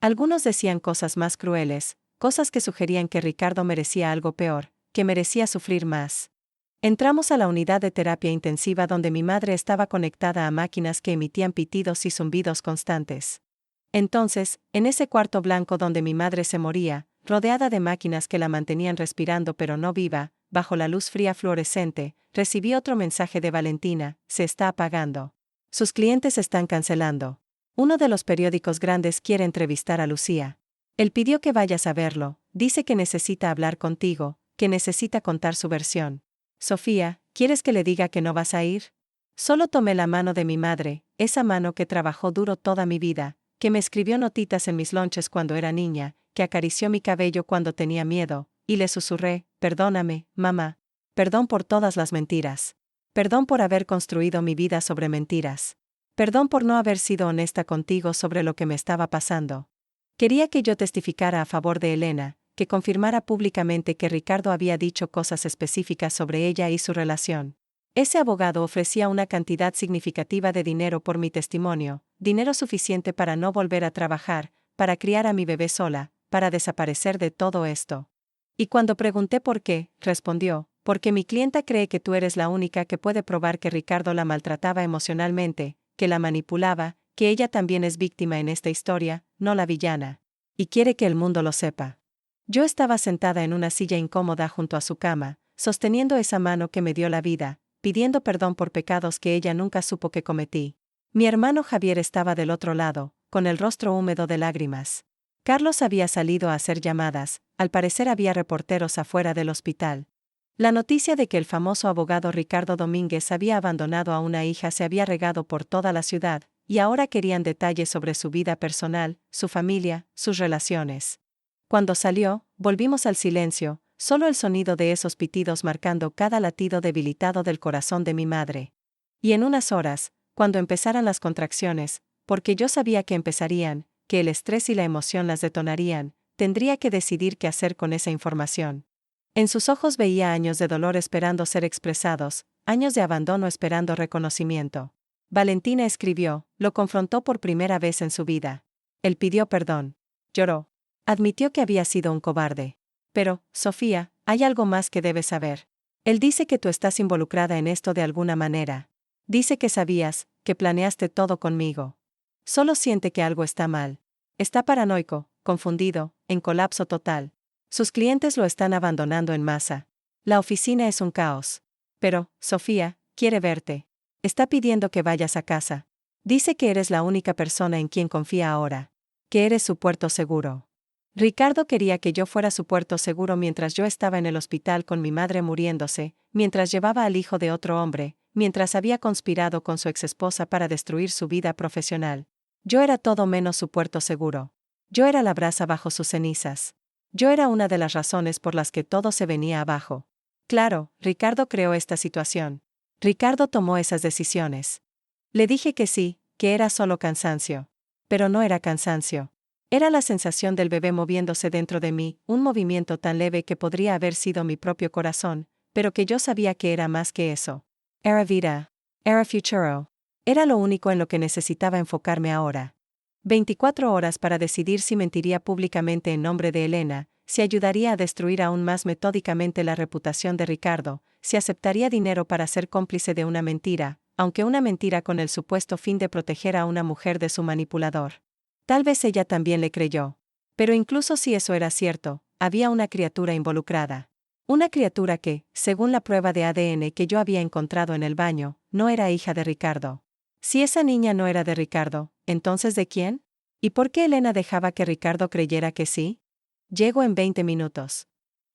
Algunos decían cosas más crueles, cosas que sugerían que Ricardo merecía algo peor, que merecía sufrir más. Entramos a la unidad de terapia intensiva donde mi madre estaba conectada a máquinas que emitían pitidos y zumbidos constantes. Entonces, en ese cuarto blanco donde mi madre se moría, rodeada de máquinas que la mantenían respirando pero no viva, bajo la luz fría fluorescente, recibí otro mensaje de Valentina: se está apagando. Sus clientes están cancelando. Uno de los periódicos grandes quiere entrevistar a Lucía. Él pidió que vayas a verlo, dice que necesita hablar contigo, que necesita contar su versión. Sofía, ¿quieres que le diga que no vas a ir? Solo tomé la mano de mi madre, esa mano que trabajó duro toda mi vida, que me escribió notitas en mis lonches cuando era niña, que acarició mi cabello cuando tenía miedo, y le susurré: perdóname, mamá. Perdón por todas las mentiras. Perdón por haber construido mi vida sobre mentiras. Perdón por no haber sido honesta contigo sobre lo que me estaba pasando. Quería que yo testificara a favor de Elena, que confirmara públicamente que Ricardo había dicho cosas específicas sobre ella y su relación. Ese abogado ofrecía una cantidad significativa de dinero por mi testimonio, dinero suficiente para no volver a trabajar, para criar a mi bebé sola, para desaparecer de todo esto. Y cuando pregunté por qué, respondió, porque mi clienta cree que tú eres la única que puede probar que Ricardo la maltrataba emocionalmente, que la manipulaba, que ella también es víctima en esta historia, no la villana. Y quiere que el mundo lo sepa. Yo estaba sentada en una silla incómoda junto a su cama, sosteniendo esa mano que me dio la vida, pidiendo perdón por pecados que ella nunca supo que cometí. Mi hermano Javier estaba del otro lado, con el rostro húmedo de lágrimas. Carlos había salido a hacer llamadas, al parecer había reporteros afuera del hospital. La noticia de que el famoso abogado Ricardo Domínguez había abandonado a una hija se había regado por toda la ciudad, y ahora querían detalles sobre su vida personal, su familia, sus relaciones. Cuando salió, volvimos al silencio, solo el sonido de esos pitidos marcando cada latido debilitado del corazón de mi madre. Y en unas horas, cuando empezaran las contracciones, porque yo sabía que empezarían, que el estrés y la emoción las detonarían, tendría que decidir qué hacer con esa información. En sus ojos veía años de dolor esperando ser expresados, años de abandono esperando reconocimiento. Valentina escribió, lo confrontó por primera vez en su vida. Él pidió perdón. Lloró. Admitió que había sido un cobarde. Pero, Sofía, hay algo más que debes saber. Él dice que tú estás involucrada en esto de alguna manera. Dice que sabías, que planeaste todo conmigo. Solo siente que algo está mal. Está paranoico, confundido, en colapso total. Sus clientes lo están abandonando en masa. La oficina es un caos. Pero, Sofía, quiere verte. Está pidiendo que vayas a casa. Dice que eres la única persona en quien confía ahora. Que eres su puerto seguro. Ricardo quería que yo fuera su puerto seguro mientras yo estaba en el hospital con mi madre muriéndose, mientras llevaba al hijo de otro hombre, mientras había conspirado con su exesposa para destruir su vida profesional. Yo era todo menos su puerto seguro. Yo era la brasa bajo sus cenizas. Yo era una de las razones por las que todo se venía abajo. Claro, Ricardo creó esta situación. Ricardo tomó esas decisiones. Le dije que sí, que era solo cansancio. Pero no era cansancio. Era la sensación del bebé moviéndose dentro de mí, un movimiento tan leve que podría haber sido mi propio corazón, pero que yo sabía que era más que eso. Era vida. Era futuro. Era lo único en lo que necesitaba enfocarme ahora. 24 horas para decidir si mentiría públicamente en nombre de Elena, si ayudaría a destruir aún más metódicamente la reputación de Ricardo, si aceptaría dinero para ser cómplice de una mentira, aunque una mentira con el supuesto fin de proteger a una mujer de su manipulador. Tal vez ella también le creyó. Pero incluso si eso era cierto, había una criatura involucrada. Una criatura que, según la prueba de ADN que yo había encontrado en el baño, no era hija de Ricardo. Si esa niña no era de Ricardo, ¿entonces de quién? ¿Y por qué Elena dejaba que Ricardo creyera que sí? Llego en 20 minutos.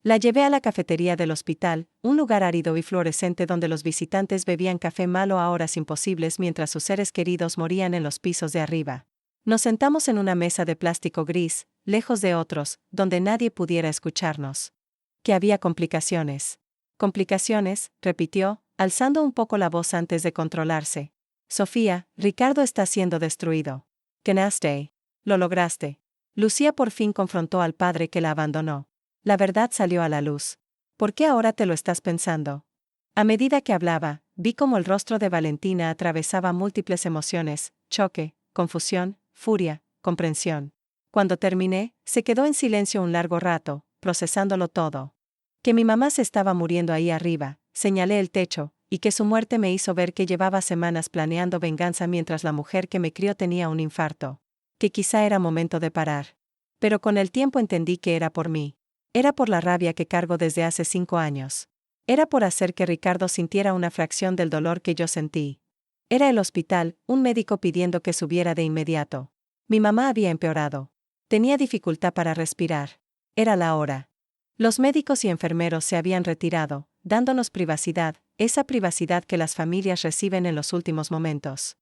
La llevé a la cafetería del hospital, un lugar árido y fluorescente donde los visitantes bebían café malo a horas imposibles mientras sus seres queridos morían en los pisos de arriba. Nos sentamos en una mesa de plástico gris, lejos de otros, donde nadie pudiera escucharnos. Que había complicaciones. Complicaciones, repitió, alzando un poco la voz antes de controlarse. Sofía, Ricardo está siendo destruido. Ganaste. Lo lograste. Lucía por fin confrontó al padre que la abandonó. La verdad salió a la luz. ¿Por qué ahora te lo estás pensando? A medida que hablaba, vi cómo el rostro de Valentina atravesaba múltiples emociones, choque, confusión, furia, comprensión. Cuando terminé, se quedó en silencio un largo rato, procesándolo todo. Que mi mamá se estaba muriendo ahí arriba, señalé el techo, y que su muerte me hizo ver que llevaba semanas planeando venganza mientras la mujer que me crió tenía un infarto. Que quizá era momento de parar. Pero con el tiempo entendí que era por mí. Era por la rabia que cargo desde hace 5 años. Era por hacer que Ricardo sintiera una fracción del dolor que yo sentí. Era el hospital, un médico pidiendo que subiera de inmediato. Mi mamá había empeorado. Tenía dificultad para respirar. Era la hora. Los médicos y enfermeros se habían retirado, dándonos privacidad, esa privacidad que las familias reciben en los últimos momentos.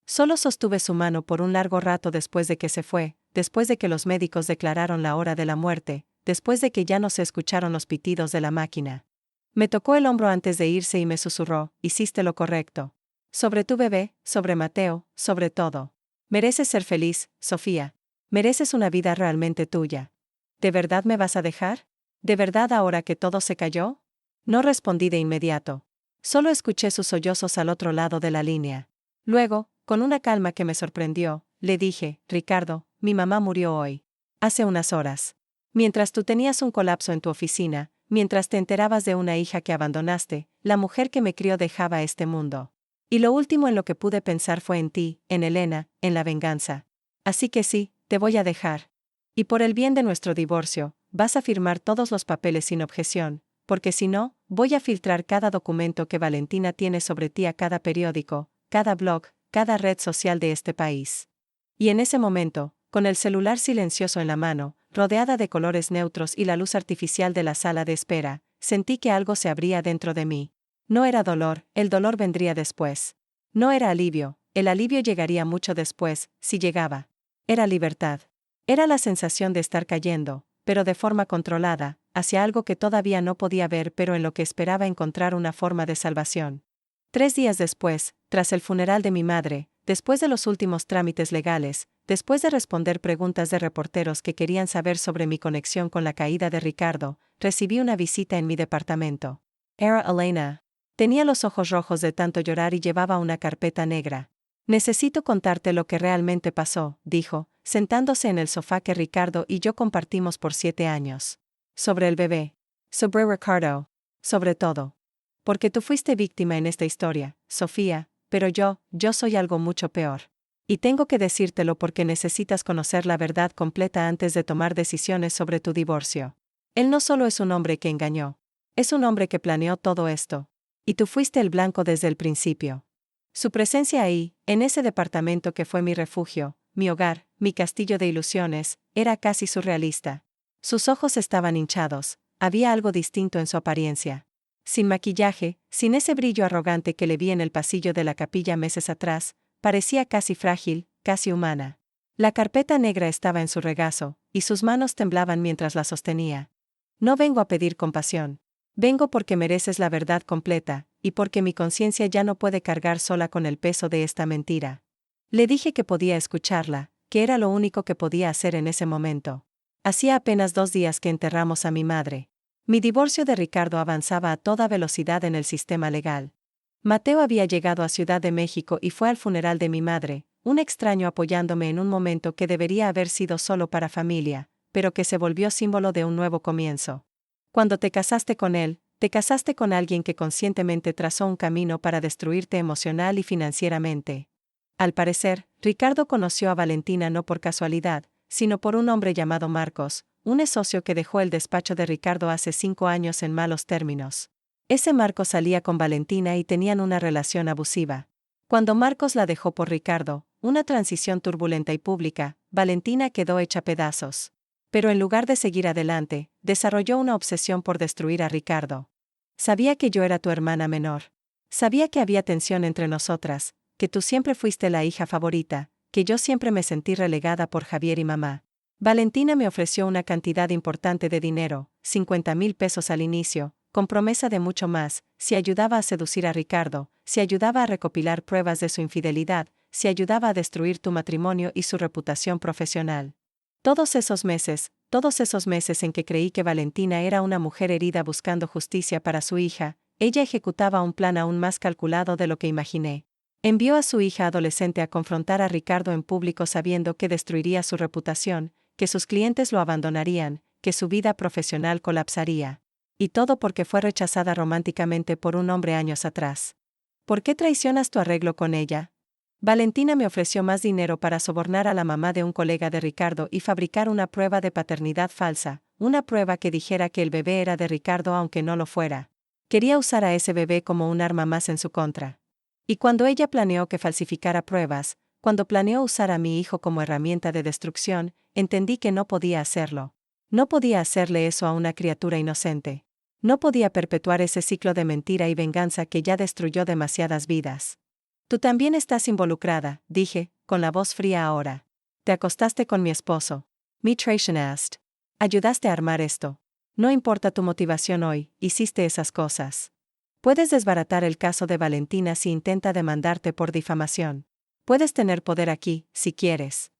Solo sostuve su mano por un largo rato después de que se fue, después de que los médicos declararon la hora de la muerte, después de que ya no se escucharon los pitidos de la máquina. Me tocó el hombro antes de irse y me susurró, hiciste lo correcto. Sobre tu bebé, sobre Mateo, sobre todo. Mereces ser feliz, Sofía. Mereces una vida realmente tuya. ¿De verdad me vas a dejar? ¿De verdad ahora que todo se cayó? No respondí de inmediato. Solo escuché sus sollozos al otro lado de la línea. Luego, con una calma que me sorprendió, le dije, Ricardo, mi mamá murió hoy. Hace unas horas. Mientras tú tenías un colapso en tu oficina, mientras te enterabas de una hija que abandonaste, la mujer que me crió dejaba este mundo. Y lo último en lo que pude pensar fue en ti, en Elena, en la venganza. Así que sí, te voy a dejar. Y por el bien de nuestro divorcio, vas a firmar todos los papeles sin objeción, porque si no, voy a filtrar cada documento que Valentina tiene sobre ti a cada periódico, cada blog, cada red social de este país. Y en ese momento, con el celular silencioso en la mano, rodeada de colores neutros y la luz artificial de la sala de espera, sentí que algo se abría dentro de mí. No era dolor, el dolor vendría después. No era alivio, el alivio llegaría mucho después, si llegaba. Era libertad. Era la sensación de estar cayendo, pero de forma controlada, hacia algo que todavía no podía ver pero en lo que esperaba encontrar una forma de salvación. 3 días después, tras el funeral de mi madre, después de los últimos trámites legales, después de responder preguntas de reporteros que querían saber sobre mi conexión con la caída de Ricardo, recibí una visita en mi departamento. Era Elena. Tenía los ojos rojos de tanto llorar y llevaba una carpeta negra. Necesito contarte lo que realmente pasó, dijo, sentándose en el sofá que Ricardo y yo compartimos por 7 años. Sobre el bebé. Sobre Ricardo. Sobre todo. Porque tú fuiste víctima en esta historia, Sofía, pero yo soy algo mucho peor. Y tengo que decírtelo porque necesitas conocer la verdad completa antes de tomar decisiones sobre tu divorcio. Él no solo es un hombre que engañó. Es un hombre que planeó todo esto. Y tú fuiste el blanco desde el principio. Su presencia ahí, en ese departamento que fue mi refugio, mi hogar, mi castillo de ilusiones, era casi surrealista. Sus ojos estaban hinchados, había algo distinto en su apariencia. Sin maquillaje, sin ese brillo arrogante que le vi en el pasillo de la capilla meses atrás, parecía casi frágil, casi humana. La carpeta negra estaba en su regazo, y sus manos temblaban mientras la sostenía. No vengo a pedir compasión. Vengo porque mereces la verdad completa, y porque mi conciencia ya no puede cargar sola con el peso de esta mentira. Le dije que podía escucharla, que era lo único que podía hacer en ese momento. Hacía apenas 2 días que enterramos a mi madre. Mi divorcio de Ricardo avanzaba a toda velocidad en el sistema legal. Mateo había llegado a Ciudad de México y fue al funeral de mi madre, un extraño apoyándome en un momento que debería haber sido solo para familia, pero que se volvió símbolo de un nuevo comienzo. Cuando te casaste con él, te casaste con alguien que conscientemente trazó un camino para destruirte emocional y financieramente. Al parecer, Ricardo conoció a Valentina no por casualidad, sino por un hombre llamado Marcos, un ex socio que dejó el despacho de Ricardo hace 5 años en malos términos. Ese Marcos salía con Valentina y tenían una relación abusiva. Cuando Marcos la dejó por Ricardo, una transición turbulenta y pública, Valentina quedó hecha pedazos. Pero en lugar de seguir adelante, desarrolló una obsesión por destruir a Ricardo. Sabía que yo era tu hermana menor. Sabía que había tensión entre nosotras, que tú siempre fuiste la hija favorita, que yo siempre me sentí relegada por Javier y mamá. Valentina me ofreció una cantidad importante de dinero, 50,000 pesos al inicio, con promesa de mucho más, si ayudaba a seducir a Ricardo, si ayudaba a recopilar pruebas de su infidelidad, si ayudaba a destruir tu matrimonio y su reputación profesional. Todos esos meses en que creí que Valentina era una mujer herida buscando justicia para su hija, ella ejecutaba un plan aún más calculado de lo que imaginé. Envió a su hija adolescente a confrontar a Ricardo en público sabiendo que destruiría su reputación, que sus clientes lo abandonarían, que su vida profesional colapsaría. Y todo porque fue rechazada románticamente por un hombre años atrás. ¿Por qué traicionas tu arreglo con ella? Valentina me ofreció más dinero para sobornar a la mamá de un colega de Ricardo y fabricar una prueba de paternidad falsa, una prueba que dijera que el bebé era de Ricardo aunque no lo fuera. Quería usar a ese bebé como un arma más en su contra. Y cuando ella planeó que falsificara pruebas, cuando planeó usar a mi hijo como herramienta de destrucción, entendí que no podía hacerlo. No podía hacerle eso a una criatura inocente. No podía perpetuar ese ciclo de mentira y venganza que ya destruyó demasiadas vidas. Tú también estás involucrada, dije, con la voz fría ahora. Te acostaste con mi esposo. Me traicionaste. Ayudaste a armar esto. No importa tu motivación hoy, hiciste esas cosas. Puedes desbaratar el caso de Valentina si intenta demandarte por difamación. Puedes tener poder aquí, si quieres.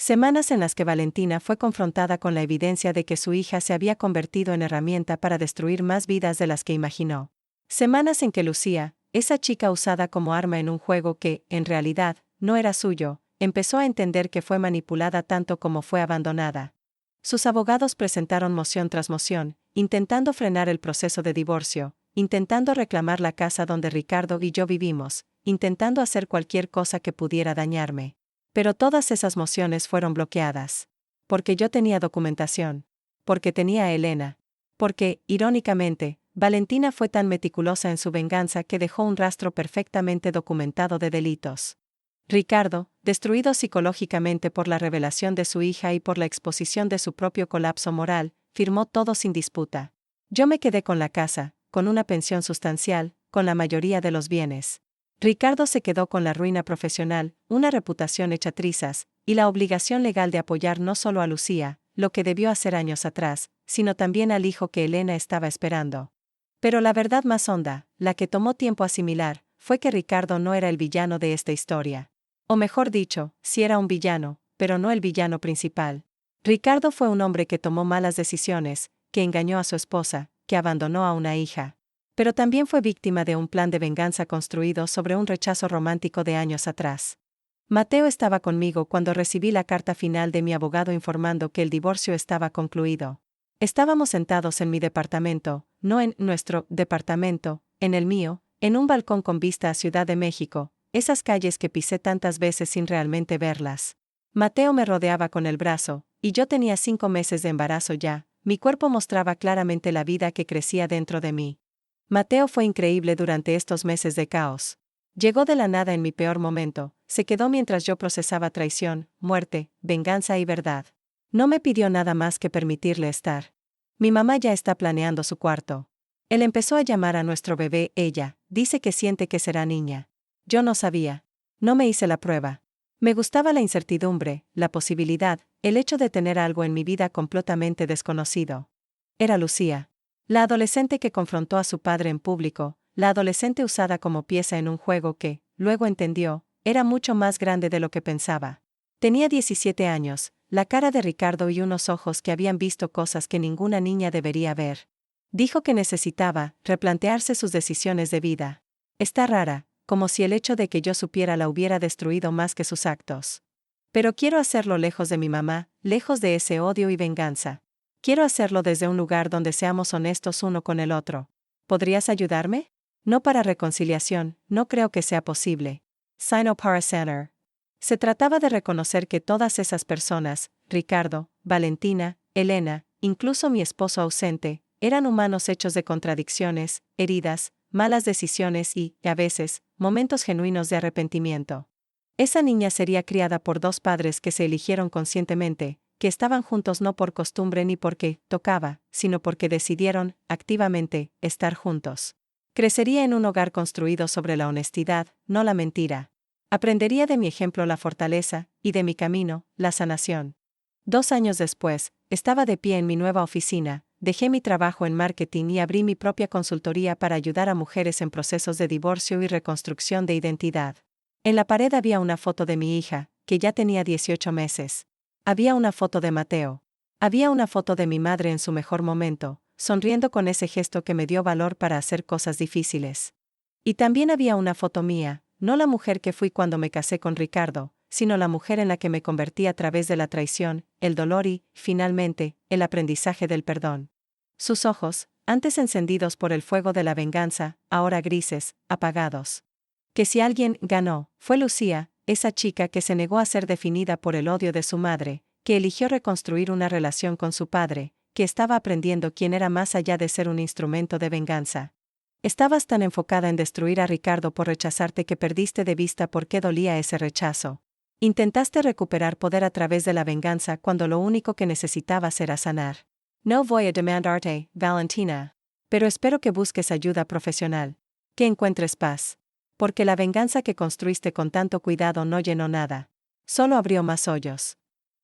Semanas en las que Valentina fue confrontada con la evidencia de que su hija se había convertido en herramienta para destruir más vidas de las que imaginó. Semanas en que Lucía, esa chica usada como arma en un juego que, en realidad, no era suyo, empezó a entender que fue manipulada tanto como fue abandonada. Sus abogados presentaron moción tras moción, intentando frenar el proceso de divorcio, intentando reclamar la casa donde Ricardo y yo vivimos, intentando hacer cualquier cosa que pudiera dañarme. Pero todas esas mociones fueron bloqueadas. Porque yo tenía documentación. Porque tenía a Elena. Porque, irónicamente, Valentina fue tan meticulosa en su venganza que dejó un rastro perfectamente documentado de delitos. Ricardo, destruido psicológicamente por la revelación de su hija y por la exposición de su propio colapso moral, firmó todo sin disputa. Yo me quedé con la casa, con una pensión sustancial, con la mayoría de los bienes. Ricardo se quedó con la ruina profesional, una reputación hecha trizas, y la obligación legal de apoyar no solo a Lucía, lo que debió hacer años atrás, sino también al hijo que Elena estaba esperando. Pero la verdad más honda, la que tomó tiempo asimilar, fue que Ricardo no era el villano de esta historia. O mejor dicho, sí era un villano, pero no el villano principal. Ricardo fue un hombre que tomó malas decisiones, que engañó a su esposa, que abandonó a una hija. Pero también fue víctima de un plan de venganza construido sobre un rechazo romántico de años atrás. Mateo estaba conmigo cuando recibí la carta final de mi abogado informando que el divorcio estaba concluido. Estábamos sentados en mi departamento, no en nuestro departamento, en el mío, en un balcón con vista a Ciudad de México, esas calles que pisé tantas veces sin realmente verlas. Mateo me rodeaba con el brazo, y yo tenía 5 meses de embarazo ya, mi cuerpo mostraba claramente la vida que crecía dentro de mí. Mateo fue increíble durante estos meses de caos. Llegó de la nada en mi peor momento, se quedó mientras yo procesaba traición, muerte, venganza y verdad. No me pidió nada más que permitirle estar. Mi mamá ya está planeando su cuarto. Él empezó a llamar a nuestro bebé ella, dice que siente que será niña. Yo no sabía. No me hice la prueba. Me gustaba la incertidumbre, la posibilidad, el hecho de tener algo en mi vida completamente desconocido. Era Lucía. La adolescente que confrontó a su padre en público, la adolescente usada como pieza en un juego que, luego entendió, era mucho más grande de lo que pensaba. Tenía 17 años, la cara de Ricardo y unos ojos que habían visto cosas que ninguna niña debería ver. Dijo que necesitaba replantearse sus decisiones de vida. Está rara, como si el hecho de que yo supiera la hubiera destruido más que sus actos. Pero quiero hacerlo lejos de mi mamá, lejos de ese odio y venganza. Quiero hacerlo desde un lugar donde seamos honestos uno con el otro. ¿Podrías ayudarme? No para reconciliación, no creo que sea posible. Sino para sanar. Se trataba de reconocer que todas esas personas, Ricardo, Valentina, Elena, incluso mi esposo ausente, eran humanos hechos de contradicciones, heridas, malas decisiones y, a veces, momentos genuinos de arrepentimiento. Esa niña sería criada por 2 padres que se eligieron conscientemente, que estaban juntos no por costumbre ni porque tocaba, sino porque decidieron, activamente, estar juntos. Crecería en un hogar construido sobre la honestidad, no la mentira. Aprendería de mi ejemplo la fortaleza, y de mi camino, la sanación. 2 años después, estaba de pie en mi nueva oficina, dejé mi trabajo en marketing y abrí mi propia consultoría para ayudar a mujeres en procesos de divorcio y reconstrucción de identidad. En la pared había una foto de mi hija, que ya tenía 18 meses. Había una foto de Mateo. Había una foto de mi madre en su mejor momento, sonriendo con ese gesto que me dio valor para hacer cosas difíciles. Y también había una foto mía, no la mujer que fui cuando me casé con Ricardo, sino la mujer en la que me convertí a través de la traición, el dolor y, finalmente, el aprendizaje del perdón. Sus ojos, antes encendidos por el fuego de la venganza, ahora grises, apagados. Que si alguien ganó, fue Lucía, esa chica que se negó a ser definida por el odio de su madre, que eligió reconstruir una relación con su padre, que estaba aprendiendo quién era más allá de ser un instrumento de venganza. Estabas tan enfocada en destruir a Ricardo por rechazarte que perdiste de vista por qué dolía ese rechazo. Intentaste recuperar poder a través de la venganza cuando lo único que necesitabas era sanar. No voy a demandarte, Valentina. Pero espero que busques ayuda profesional. Que encuentres paz. Porque la venganza que construiste con tanto cuidado no llenó nada. Solo abrió más hoyos.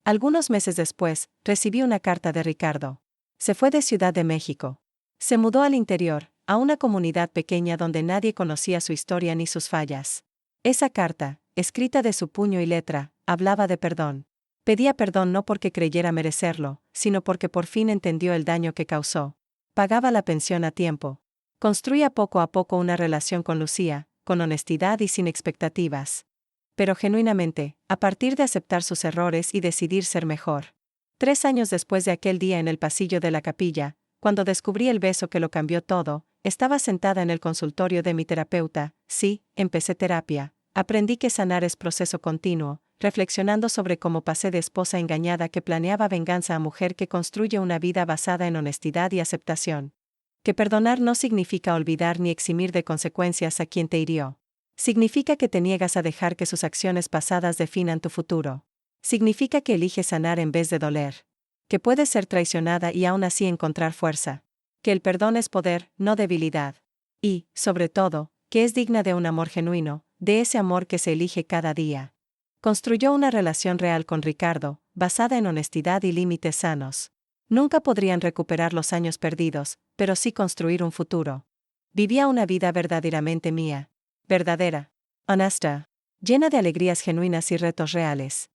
Algunos meses después, recibí una carta de Ricardo. Se fue de Ciudad de México. Se mudó al interior, a una comunidad pequeña donde nadie conocía su historia ni sus fallas. Esa carta, escrita de su puño y letra, hablaba de perdón. Pedía perdón no porque creyera merecerlo, sino porque por fin entendió el daño que causó. Pagaba la pensión a tiempo. Construía poco a poco una relación con Lucía, con honestidad y sin expectativas. Pero genuinamente, a partir de aceptar sus errores y decidir ser mejor. 3 años después de aquel día en el pasillo de la capilla, cuando descubrí el beso que lo cambió todo, estaba sentada en el consultorio de mi terapeuta. Sí, empecé terapia. Aprendí que sanar es proceso continuo, reflexionando sobre cómo pasé de esposa engañada que planeaba venganza a mujer que construye una vida basada en honestidad y aceptación. Que perdonar no significa olvidar ni eximir de consecuencias a quien te hirió. Significa que te niegas a dejar que sus acciones pasadas definan tu futuro. Significa que eliges sanar en vez de doler. Que puedes ser traicionada y aún así encontrar fuerza. Que el perdón es poder, no debilidad. Y, sobre todo, que es digna de un amor genuino, de ese amor que se elige cada día. Construyó una relación real con Ricardo, basada en honestidad y límites sanos. Nunca podrían recuperar los años perdidos, pero sí construir un futuro. Vivía una vida verdaderamente mía. Verdadera. Honesta. Llena de alegrías genuinas y retos reales.